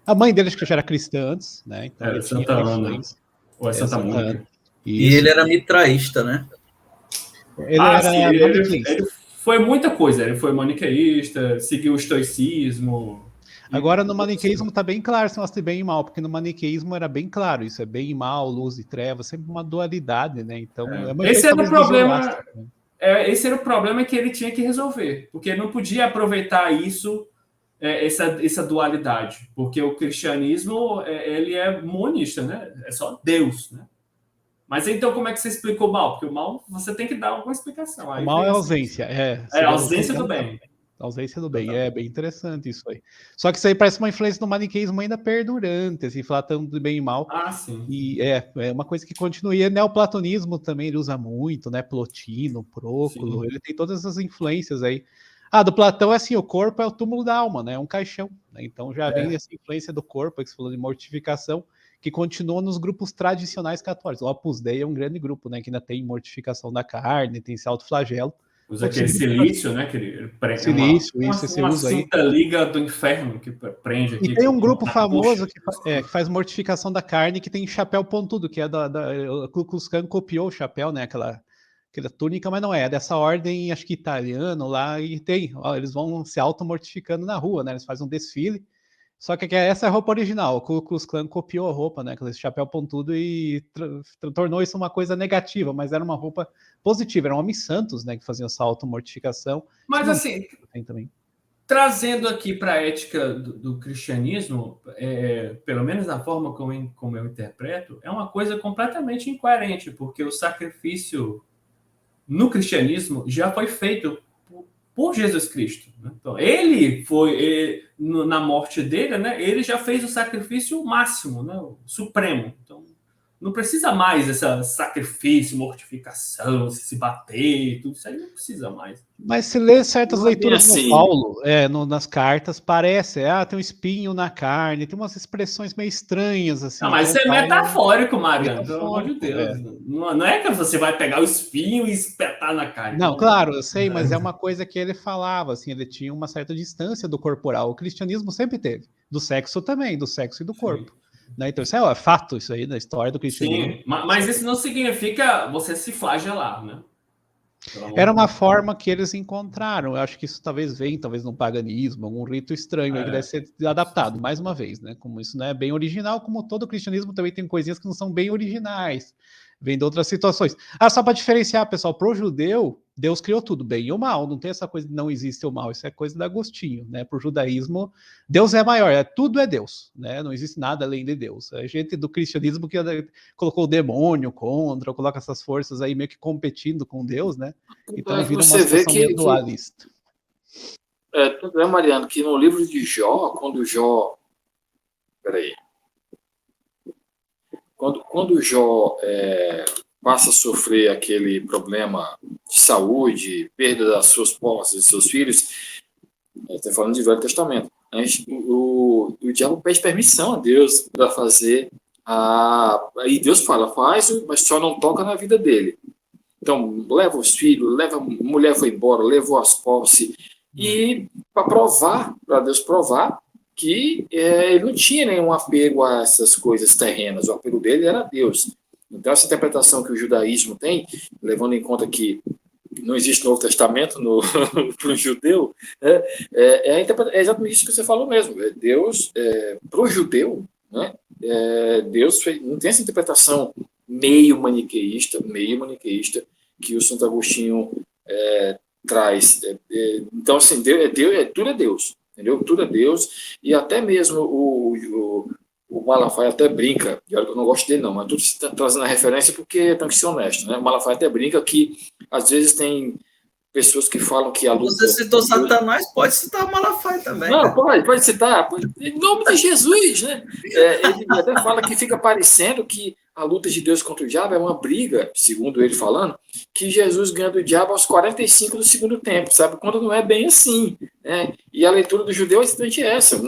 A mãe dele acho que já era cristã antes, né? Então ele tinha Santa uma Ana, influência. ou é Santa Mônica. E ele era mitraísta, né? Ele foi muita coisa. Ele foi maniqueísta, seguiu o estoicismo. Agora, no maniqueísmo tá bem claro se mostra bem e mal, porque no maniqueísmo era bem claro, isso é bem e mal, luz e trevas, sempre uma dualidade, né? Então, esse era o problema. Esse era o problema que ele tinha que resolver, porque ele não podia aproveitar isso, essa dualidade, porque o cristianismo ele é monista, né? É só Deus, né? Mas então como é que você explica o mal? Porque o mal você tem que dar alguma explicação. O mal é ausência, a ausência do bem. A ausência do bem, é bem interessante isso aí. Só que isso aí parece uma influência do maniqueísmo ainda perdurante, assim, falar tanto de bem e mal. Ah, sim. E é uma coisa que continua. E o neoplatonismo também ele usa muito, né? Plotino, Próculo, sim. Ele tem todas essas influências aí. Do Platão é assim, o corpo é o túmulo da alma, né? É um caixão, né? Então já vem essa influência do corpo, que você falou de mortificação, que continua nos grupos tradicionais católicos. O Opus Dei é um grande grupo, né? Que ainda tem mortificação da carne, tem esse autoflagelo. Usa aquele silício, né? Que ele prende silício, isso, esse uma uso aí. cinta liga do inferno que prende aqui. E tem um grupo famoso que faz mortificação da carne, que tem chapéu pontudo, que é o Ku Klux Klan copiou o chapéu, né? Aquela túnica, mas não é dessa ordem, acho que italiano lá, e tem, ó, eles vão se auto-mortificando na rua, né? Eles fazem um desfile. Só que essa é a roupa original. O Ku Klux Klan copiou a roupa, né? Esse chapéu pontudo e tornou isso uma coisa negativa, mas era uma roupa positiva. Eram homens santos, né? Que faziam essa automortificação. Mas assim, tem também. Trazendo aqui para a ética do cristianismo, pelo menos da forma como eu interpreto, é uma coisa completamente incoerente, porque o sacrifício no cristianismo já foi feito por Jesus Cristo. Né? Então, na morte dele, né, ele já fez o sacrifício máximo, né, o supremo. Então, não precisa mais desse sacrifício, mortificação, se bater, tudo isso aí não precisa mais. Mas se ler certas leituras assim. no Paulo, nas cartas, parece, tem um espinho na carne, tem umas expressões meio estranhas, assim. Não, mas então, isso é metafórico, Mariano, pelo amor de metafórico, Deus. Não é que você vai pegar o espinho e espetar na carne. Não, claro, eu sei, mas é uma coisa que ele falava, assim, ele tinha uma certa distância do corporal. O cristianismo sempre teve, do sexo também, do sexo e do corpo. Né? Então, isso é fato, isso aí, na história do cristianismo. Sim, mas isso não significa você se flagelar, né? Era uma forma que eles encontraram. Eu acho que isso talvez venha, talvez num paganismo, algum rito estranho aí que deve ser adaptado, mais uma vez, né? Como isso não é bem original, como todo cristianismo também tem coisinhas que não são bem originais, vem de outras situações. Só para diferenciar, pessoal, pro judeu, Deus criou tudo, bem e o mal, não tem essa coisa de não existe o mal, isso é coisa do Agostinho, né? Pro judaísmo, Deus é maior, tudo é Deus, né? Não existe nada além de Deus. A gente do cristianismo que colocou o demônio contra, coloca essas forças aí meio que competindo com Deus, né? Então vira uma situação meio dualista. Tudo é, Mariano, que no livro de Jó, quando Jó... Peraí. Quando Jó passa a sofrer aquele problema de saúde, perda das suas posses, dos seus filhos, está falando de Velho Testamento, o diabo pede permissão a Deus para fazer aí Deus fala, faz, mas só não toca na vida dele. Então, leva os filhos, a mulher foi embora, levou as posses, e para Deus provar que ele não tinha nenhum apego a essas coisas terrenas, o apego dele era Deus. Então, essa interpretação que o judaísmo tem, levando em conta que não existe Novo Testamento para o judeu, é exatamente isso que você falou mesmo. Deus, para o judeu, né, Deus não tem essa interpretação meio maniqueísta que o Santo Agostinho traz. Então, assim, tudo é Deus. Entendeu? Tudo é Deus, e até mesmo o Malafaia até brinca, e olha que eu não gosto dele não, mas tudo está trazendo a referência porque tem que ser honesto, né? O Malafaia até brinca que às vezes tem pessoas que falam que a luta... Você citou Satanás, pode citar o Malafaia também. Não, pode citar, em nome de Jesus, né? Ele até fala que fica parecendo que a luta de Deus contra o diabo é uma briga, segundo ele falando, que Jesus ganha do diabo aos 45 do segundo tempo, sabe? Quando não é bem assim, né? E a leitura do judeu é exatamente essa,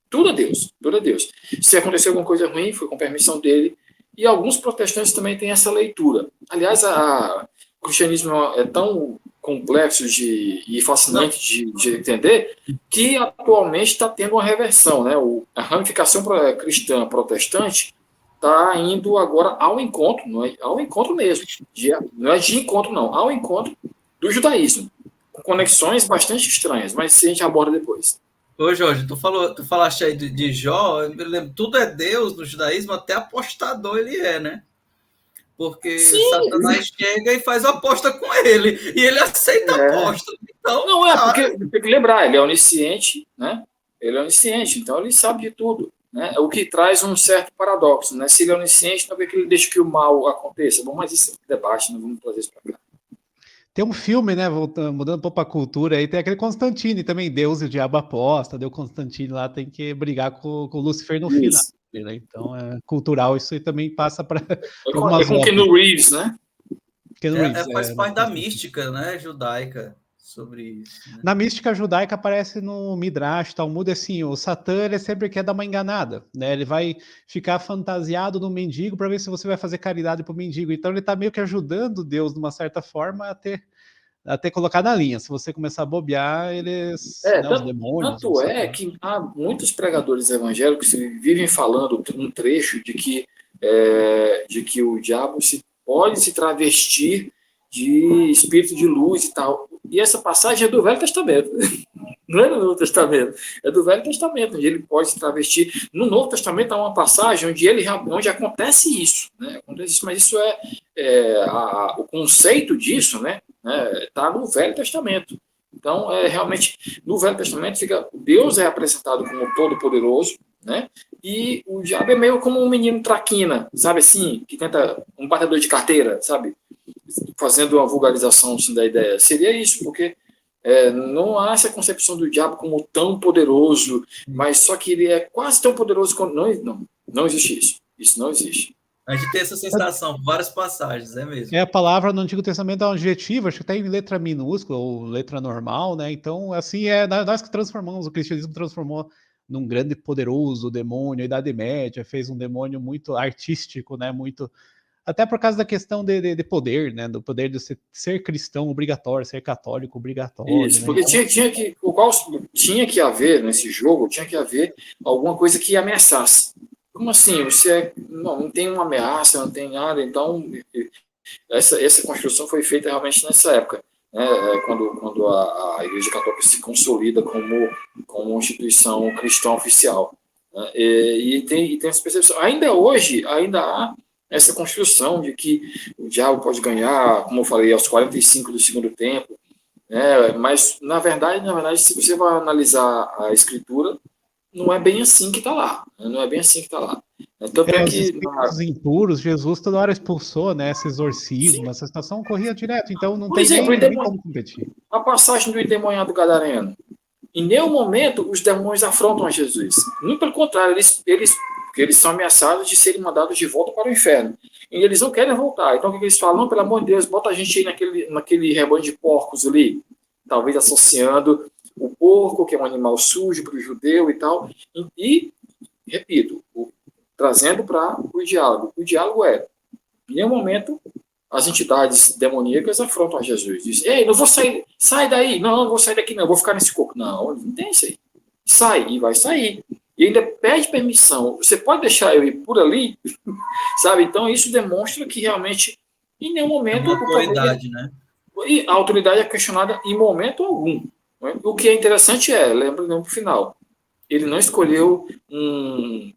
tudo é Deus, tudo é Deus. Se aconteceu alguma coisa ruim, foi com permissão dele, e alguns protestantes também têm essa leitura. Aliás, o cristianismo é tão complexo e fascinante de entender, que atualmente está tendo uma reversão, né? A ramificação cristã protestante está indo agora ao encontro, ao encontro mesmo, não é de encontro não, ao encontro do judaísmo, com conexões bastante estranhas, mas a gente aborda depois. Ô Jorge, tu falaste aí de Jó, eu me lembro, tudo é Deus no judaísmo, até apostador ele né? Porque Satanás chega e faz aposta com ele, e ele aceita a aposta. Então, não porque tem que lembrar, ele é onisciente, né? Ele é onisciente, então ele sabe de tudo. Né? O que traz um certo paradoxo, né? Se ele é onisciente, não é que ele deixa que o mal aconteça. Bom, mas isso é debate, não vamos trazer isso para cá. Tem um filme, né? Mudando um pouco a cultura, aí tem aquele Constantine também, Deus e o Diabo aposta, o Constantine lá tem que brigar com o Lúcifer no final. Né? Então é cultural, isso aí também passa para. É com o Keanu Reeves, né? Faz parte da mística, né, judaica. Sobre isso. Né? Na mística judaica aparece no Midrash, Talmud, assim, o Satã ele sempre quer dar uma enganada, né? Ele vai ficar fantasiado no mendigo para ver se você vai fazer caridade para o mendigo. Então ele está meio que ajudando Deus, de uma certa forma, até colocar na linha. Se você começar a bobear, eles, né, os demônios... Tanto é que há muitos pregadores evangélicos que vivem falando um trecho de que o diabo pode se travestir de espírito de luz e tal. E essa passagem é do Velho Testamento. Não é do Novo Testamento, é do Velho Testamento, onde ele pode se travestir. No Novo Testamento há uma passagem onde acontece isso, né? Acontece isso, mas isso o conceito disso, né? Está no Velho Testamento. Então, realmente, no Velho Testamento Deus é apresentado como todo-poderoso, né? E o diabo é meio como um menino traquina, sabe assim, que tenta um batedor de carteira, sabe? Fazendo uma vulgarização assim, da ideia. Seria isso, porque não há essa concepção do diabo como tão poderoso, mas só que ele é quase tão poderoso quanto... Não existe isso. Isso não existe. A gente tem essa sensação, várias passagens, é mesmo. A palavra no Antigo Testamento é um adjetivo, acho que está em letra minúscula ou letra normal, né? Então, assim, nós que transformamos, o cristianismo transformou num grande poderoso demônio, a Idade Média, fez um demônio muito artístico, né? Muito... Até por causa da questão de poder, né? Do poder de ser cristão obrigatório, ser católico obrigatório. Isso, né? porque tinha que haver nesse jogo, tinha que haver alguma coisa que ameaçasse. Como assim? Você não tem uma ameaça, não tem nada. Então, essa construção foi feita realmente nessa época, né? Quando a Igreja Católica se consolida como uma instituição cristã oficial, né? E tem essa percepção. Ainda hoje, ainda há essa construção de que o diabo pode ganhar, como eu falei, aos 45 do segundo tempo, né? Mas, na verdade, se você vai analisar a Escritura, não é bem assim que está lá. Não é bem assim que está lá. Tanto os espíritos impuros, Jesus toda hora expulsou, né? Esse exorcismo, essa situação ocorria direto, então não tem nem como competir. A passagem do endemoniado gadareno. Em nenhum momento os demônios afrontam a Jesus. Muito pelo contrário, porque eles são ameaçados de serem mandados de volta para o inferno. E eles não querem voltar. Então o que eles falam? Não, pelo amor de Deus, bota a gente aí naquele rebanho de porcos ali. Talvez associando o porco, que é um animal sujo para o judeu e tal. E repito, trazendo para o diálogo. O diálogo em nenhum momento, as entidades demoníacas afrontam a Jesus. Dizem, ei, não vou sair, sai daí. Não vou sair daqui, não, vou ficar nesse corpo. Não tem isso aí. Sai, e vai sair. E ainda pede permissão. Você pode deixar eu ir por ali? Sabe? Então, isso demonstra que realmente, em nenhum momento... a autoridade, né? E a autoridade é questionada em momento algum. Né? O que é interessante lembra no final, ele não escolheu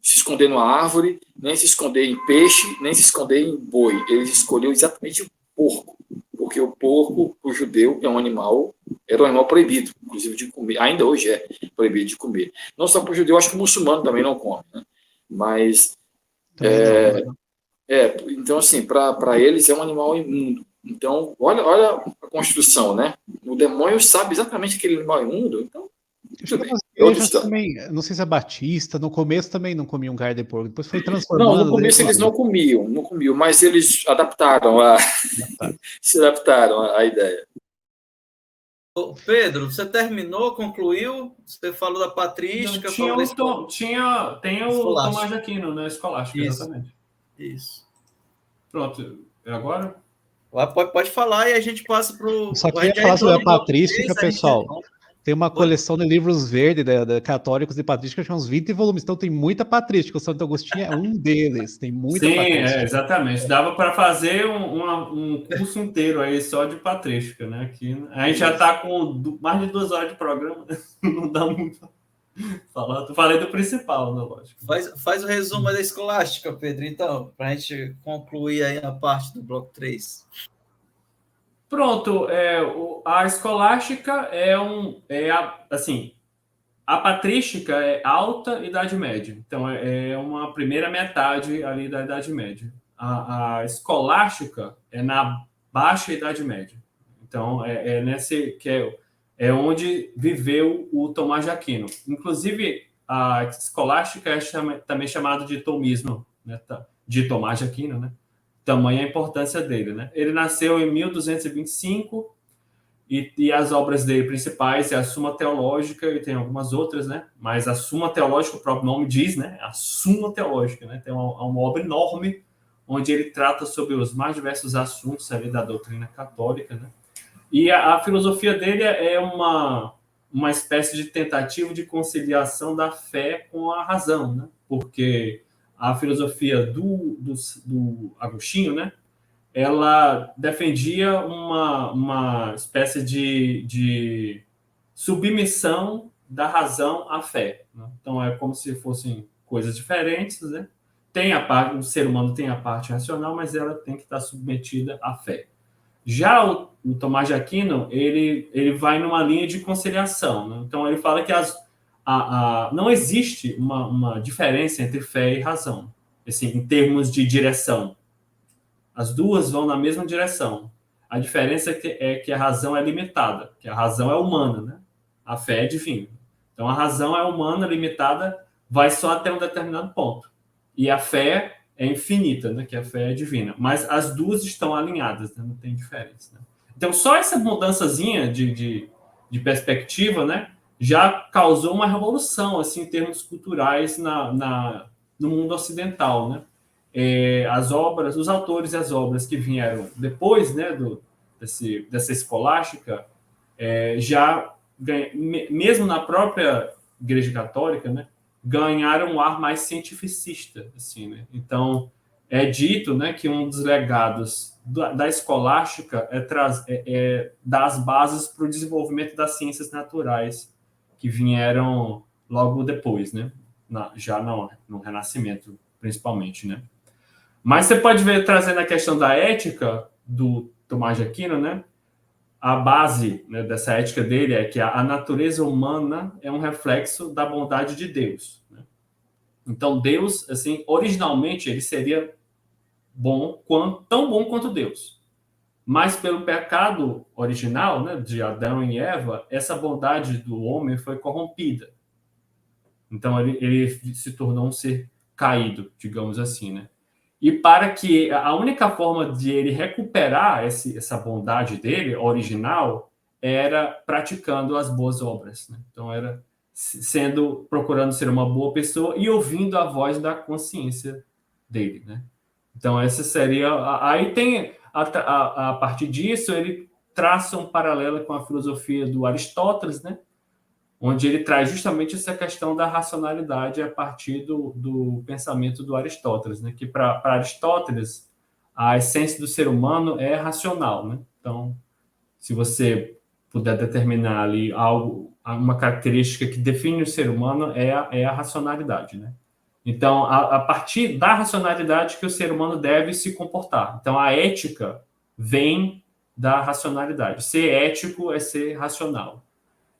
se esconder numa árvore, nem se esconder em peixe, nem se esconder em boi. Ele escolheu exatamente o porco. Porque o porco, o judeu, era um animal proibido, inclusive de comer. Ainda hoje é proibido de comer. Não só para o judeu, acho que o muçulmano também não come. Né? Mas, então, assim, para eles é um animal imundo. Então, olha a construção, né? O demônio sabe exatamente aquele animal imundo, então, também, não sei se é batista, no começo também não comiam carne de porco, depois foi transformando. Não, no começo eles não comiam, mas eles se adaptaram à ideia. Pedro, você terminou, concluiu? Você falou da patrística. Tem o Tomás de Aquino, né? Escolástico, exatamente. Isso. Pronto, agora? Pode falar e a gente passa para o... Só queria falar sobre a patrística, pessoal. Tem uma coleção de livros verdes católicos de patrística, que tem uns 20 volumes, então tem muita patrística. O Santo Agostinho é um deles, tem muita patrística. Sim, exatamente. Dava para fazer um curso inteiro aí só de patrística, né? Aqui, a gente já está com mais de 2 horas de programa, né? Não dá muito falar. Falei do principal, né? Lógico. Faz o resumo da escolástica, Pedro, então, para a gente concluir aí a parte do bloco 3. Pronto, a escolástica a patrística é alta Idade Média, então é uma primeira metade ali da Idade Média. A escolástica é na baixa Idade Média, então nesse que é onde viveu o Tomás de Aquino. Inclusive a escolástica é também chamada de tomismo, né, de Tomás de Aquino, né? Tamanha a importância dele, né? Ele nasceu em 1225 e as obras dele principais é a Suma Teológica e tem algumas outras, né? Mas a Suma Teológica, o próprio nome diz, né? A Suma Teológica, né? Tem uma obra enorme onde ele trata sobre os mais diversos assuntos ali da doutrina católica, né? E a filosofia dele é uma espécie de tentativa de conciliação da fé com a razão, né? Porque a filosofia do Agostinho, né? Ela defendia uma espécie de submissão da razão à fé, né? Então é como se fossem coisas diferentes, né? Tem a parte, o ser humano tem a parte racional, mas ela tem que estar submetida à fé. Já o Tomás de Aquino, ele vai numa linha de conciliação, né? Então ele fala que não existe uma diferença entre fé e razão, assim, em termos de direção. As duas vão na mesma direção. A diferença é que a razão é limitada, que a razão é humana, né? A fé é divina. Então a razão é humana, limitada, vai só até um determinado ponto. E a fé é infinita, né? Que a fé é divina. Mas as duas estão alinhadas, né? Não tem diferença. Né? Então só essa mudançazinha de perspectiva, né? Já causou uma revolução assim, em termos culturais no mundo ocidental, né? As obras, os autores e as obras que vieram depois, né, dessa escolástica, já mesmo na própria Igreja Católica, né, ganharam um ar mais cientificista, assim, né? Então é dito, né, que um dos legados da escolástica é dar as bases para o desenvolvimento das ciências naturais que vieram logo depois, né, já no Renascimento, principalmente, né? Mas você pode ver, trazendo a questão da ética do Tomás de Aquino, né? A base, né, dessa ética dele é que a natureza humana é um reflexo da bondade de Deus, né? Então, Deus, assim, originalmente, ele seria tão bom quanto Deus. Mas pelo pecado original, né, de Adão e Eva, essa bondade do homem foi corrompida. Então, ele se tornou um ser caído, digamos assim, né? E para que a única forma de ele recuperar essa bondade dele, original, era praticando as boas obras, né? Então era procurando ser uma boa pessoa e ouvindo a voz da consciência dele, né? Então essa seria aí tem a partir disso ele traça um paralelo com a filosofia do Aristóteles, né? Onde ele traz justamente essa questão da racionalidade a partir do pensamento do Aristóteles, né? Que para Aristóteles a essência do ser humano é racional, né? Então, se você puder determinar ali uma característica que define o ser humano é a racionalidade, né? Então, a partir da racionalidade que o ser humano deve se comportar. Então, a ética vem da racionalidade. Ser ético é ser racional.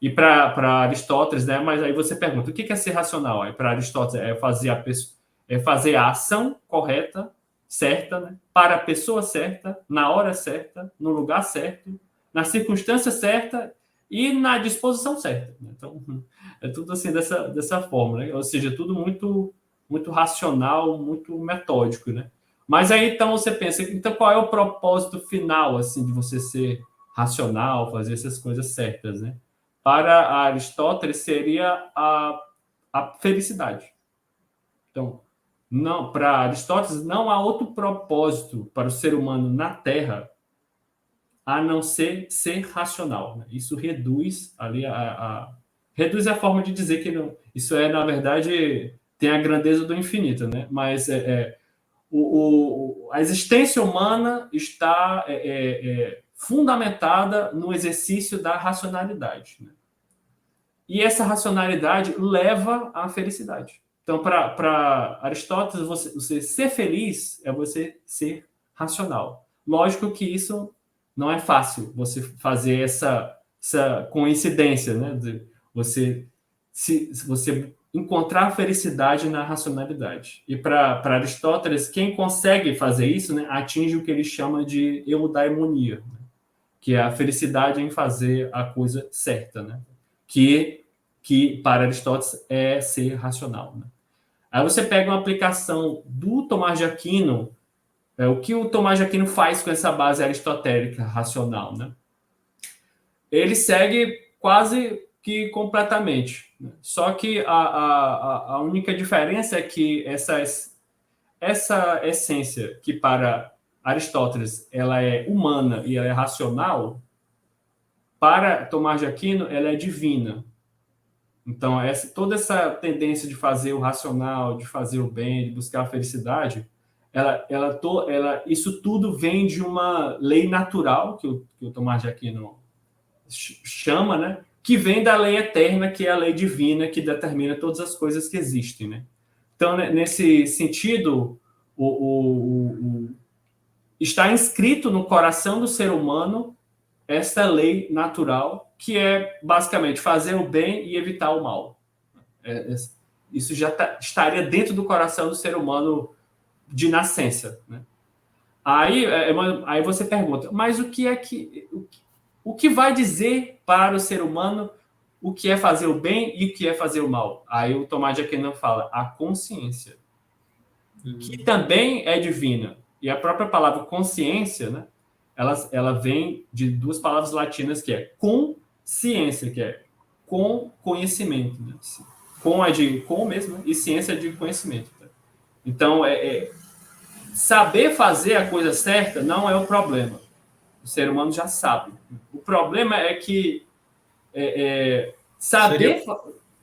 E para Aristóteles, né? Mas aí você pergunta, o que é ser racional? Aí para Aristóteles é fazer a ação correta, certa, né? Para a pessoa certa, na hora certa, no lugar certo, na circunstância certa e na disposição certa. Então, é tudo assim dessa forma, né? Ou seja, tudo muito, muito racional, muito metódico, né? Mas aí, então, você pensa, então qual é o propósito final, assim, de você ser racional, fazer essas coisas certas, né? Para Aristóteles seria a felicidade. Então, não, para Aristóteles não há outro propósito para o ser humano na Terra a não ser racional, né? Isso reduz ali reduz a forma de dizer que não. Isso na verdade, tem a grandeza do infinito, né? Mas a existência humana está fundamentada no exercício da racionalidade, né? E essa racionalidade leva à felicidade. Então, para Aristóteles, você ser feliz é você ser racional. Lógico que isso não é fácil, você fazer essa coincidência, né? De você encontrar felicidade na racionalidade. E para Aristóteles, quem consegue fazer isso, né, atinge o que ele chama de eudaimonia, né? Que é a felicidade em fazer a coisa certa, né? Que para Aristóteles é ser racional, né? Aí você pega uma aplicação do Tomás de Aquino, o que o Tomás de Aquino faz com essa base aristotélica racional, né? Ele segue quase que completamente, né? Só que a única diferença é que essa essência que para Aristóteles ela é humana e ela é racional, para Tomás de Aquino, ela é divina. Então, toda essa tendência de fazer o racional, de fazer o bem, de buscar a felicidade, isso tudo vem de uma lei natural, que o Tomás de Aquino chama, né? Que vem da lei eterna, que é a lei divina, que determina todas as coisas que existem, né? Então, nesse sentido, está inscrito no coração do ser humano esta lei natural, que é basicamente fazer o bem e evitar o mal. Isso já estaria dentro do coração do ser humano de nascença, né? Aí você pergunta, mas o que vai dizer para o ser humano o que é fazer o bem e o que é fazer o mal? Aí o Tomás de Aquino fala, a consciência, que também é divina. E a própria palavra consciência, né, ela vem de duas palavras latinas, que é consciência, que é com conhecimento. Né? Com é de com mesmo, e ciência é de conhecimento. Tá? Então, saber fazer a coisa certa não é o problema. O ser humano já sabe. O problema é que saber...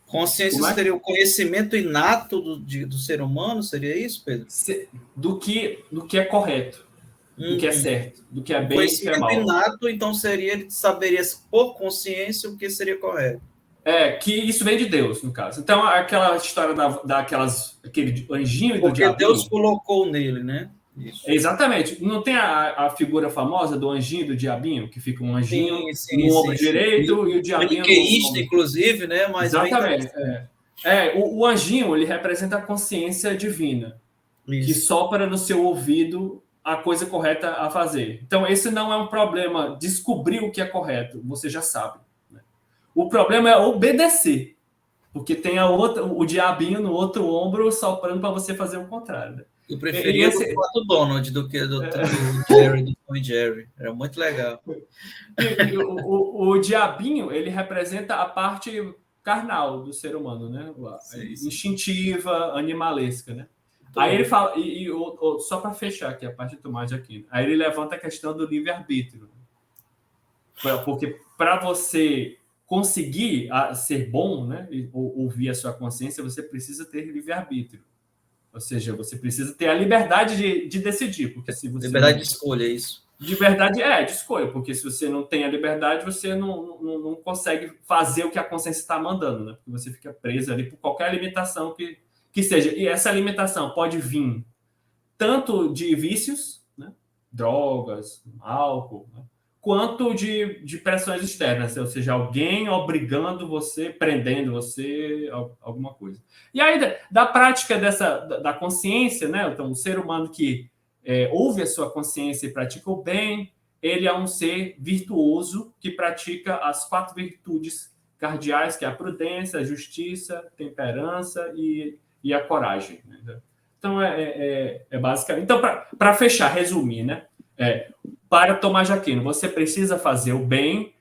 Consciência seria o conhecimento inato do ser humano? Seria isso, Pedro? Do que é correto, do que é certo, do que é bem e do que é mal. Conhecimento inato, então, seria ele saberia por consciência o que seria correto. Que isso vem de Deus, no caso. Então, aquela história aquele anjinho e do diabinho... Porque Deus colocou nele, né? Isso. Exatamente. Não tem a figura famosa do anjinho e do diabinho, que fica um anjinho no ombro direito e o diabinho no ombro... inclusive, né? Mas exatamente. O anjinho, ele representa a consciência divina, que sopra no seu ouvido a coisa correta a fazer. Então, esse não é um problema descobrir o que é correto, você já sabe. Né? O problema é obedecer, porque tem o diabinho no outro ombro soprando para você fazer o contrário. Né? Eu preferia o Donald do que do Jerry, do Tom e Jerry. Era muito legal. O diabinho, ele representa a parte carnal do ser humano, né? Instintiva, animalesca, né? Aí ele fala, só para fechar aqui a parte do Tomás de Aquino, aí ele levanta a questão do livre-arbítrio. Porque para você conseguir ser bom, né, ouvir a sua consciência, você precisa ter livre-arbítrio. Ou seja, você precisa ter a liberdade de decidir. Porque se você liberdade de escolha, é isso. Liberdade de escolha, porque se você não tem a liberdade, você não consegue fazer o que a consciência está mandando, né? Porque você fica preso ali por qualquer limitação que seja. E essa limitação pode vir tanto de vícios, né? Drogas, álcool, né? Quanto de pressões externas, ou seja, alguém obrigando você, prendendo você, alguma coisa. E aí, da prática da consciência, né? Então, o ser humano que ouve a sua consciência e pratica o bem, ele é um ser virtuoso que pratica as 4 virtudes cardeais, que é a prudência, a justiça, a temperança e a coragem. Né? Então, basicamente... Então, para fechar, resumir, né? Para Tomás de Aquino, você precisa fazer o bem,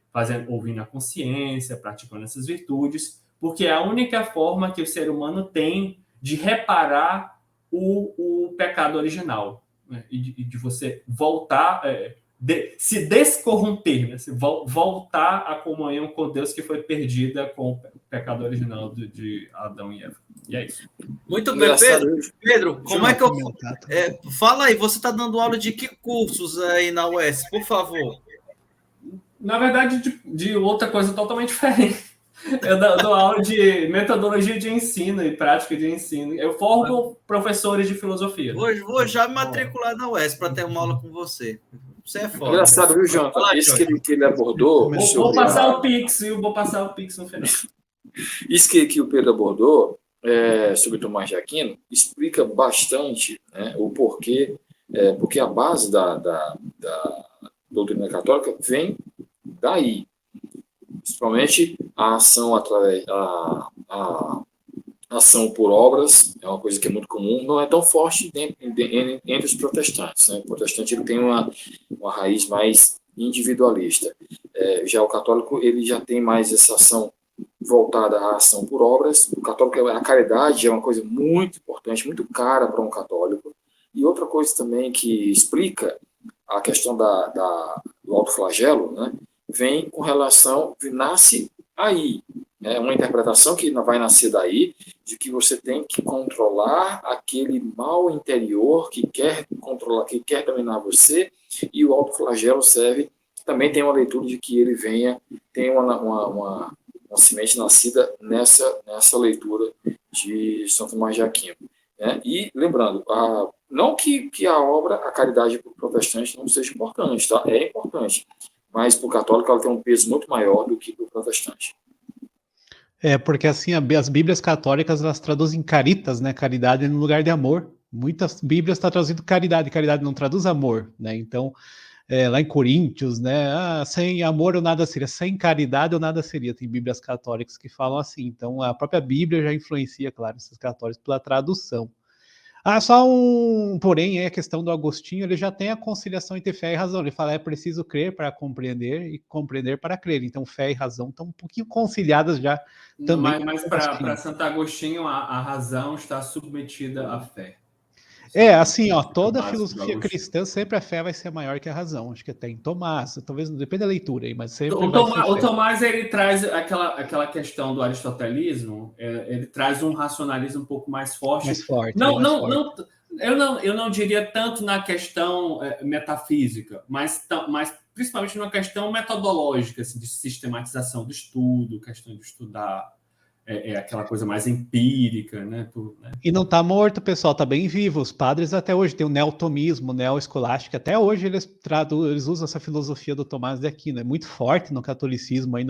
ouvindo a consciência, praticando essas virtudes, porque é a única forma que o ser humano tem de reparar o pecado original, né? E de você voltar, se descorromper, né? Voltar à comunhão com Deus que foi perdida com o pecado original de Adão e Eva. E é isso. Muito bem, Pedro, como é que eu... fala aí, você está dando aula de que cursos aí na UES, por favor? Na verdade, de outra coisa totalmente diferente. Eu dou aula de metodologia de ensino e prática de ensino. Eu formo professores de filosofia. Vou já me matricular na UES para ter uma aula com você. Você é foda. Engraçado, viu, João? Isso que ele abordou... Vou passar o Pix, viu? Vou passar o Pix no final. Isso que o Pedro abordou sobre Tomás de Aquino explica bastante, né, o porquê, porque a base da doutrina católica vem daí. Principalmente a ação através a ação por obras é uma coisa que é muito comum, não é tão forte entre os protestantes, né? O protestante ele tem uma raiz mais individualista. Já o católico ele já tem mais essa ação voltada à ação por obras. O católico, a caridade é uma coisa muito importante, muito cara para um católico. E outra coisa também que explica a questão do autoflagelo, né? vem com relação, nasce aí. É uma interpretação que vai nascer daí, de que você tem que controlar aquele mal interior que quer controlar, que quer dominar você, e o autoflagelo serve, também tem uma leitura de que ele tem uma semente nascida nessa leitura de Santo Tomás de Aquino. Né? E, lembrando, não que a obra, a caridade para o protestante não seja importante, tá? É importante, mas para o católico ela tem um peso muito maior do que para o protestante. Porque assim, as Bíblias católicas, elas traduzem caritas, né? Caridade no lugar de amor. Muitas Bíblias estão traduzindo caridade não traduz amor, né? Então, lá em Coríntios, né? Sem amor eu nada seria, sem caridade eu nada seria. Tem Bíblias católicas que falam assim. Então, a própria Bíblia já influencia, claro, esses católicos pela tradução. Só porém, a questão do Agostinho, ele já tem a conciliação entre fé e razão. Ele fala, é preciso crer para compreender e compreender para crer. Então, fé e razão estão um pouquinho conciliadas já também. Mas para Santo Agostinho, a razão está submetida à fé. Assim, toda a filosofia cristã, sempre a fé vai ser maior que a razão. Acho que até em Tomás, talvez, depende da leitura aí, mas sempre o Tomás, ele traz aquela questão do aristotelismo, ele traz um racionalismo um pouco mais forte. Eu não diria tanto na questão metafísica, mas principalmente na questão metodológica, assim, de sistematização do estudo, questão de estudar aquela coisa mais empírica, né? E não está morto, pessoal, está bem vivo. Os padres até hoje tem o neotomismo, o neoescolástico, até hoje eles usam essa filosofia do Tomás de Aquino. É muito forte no catolicismo ainda.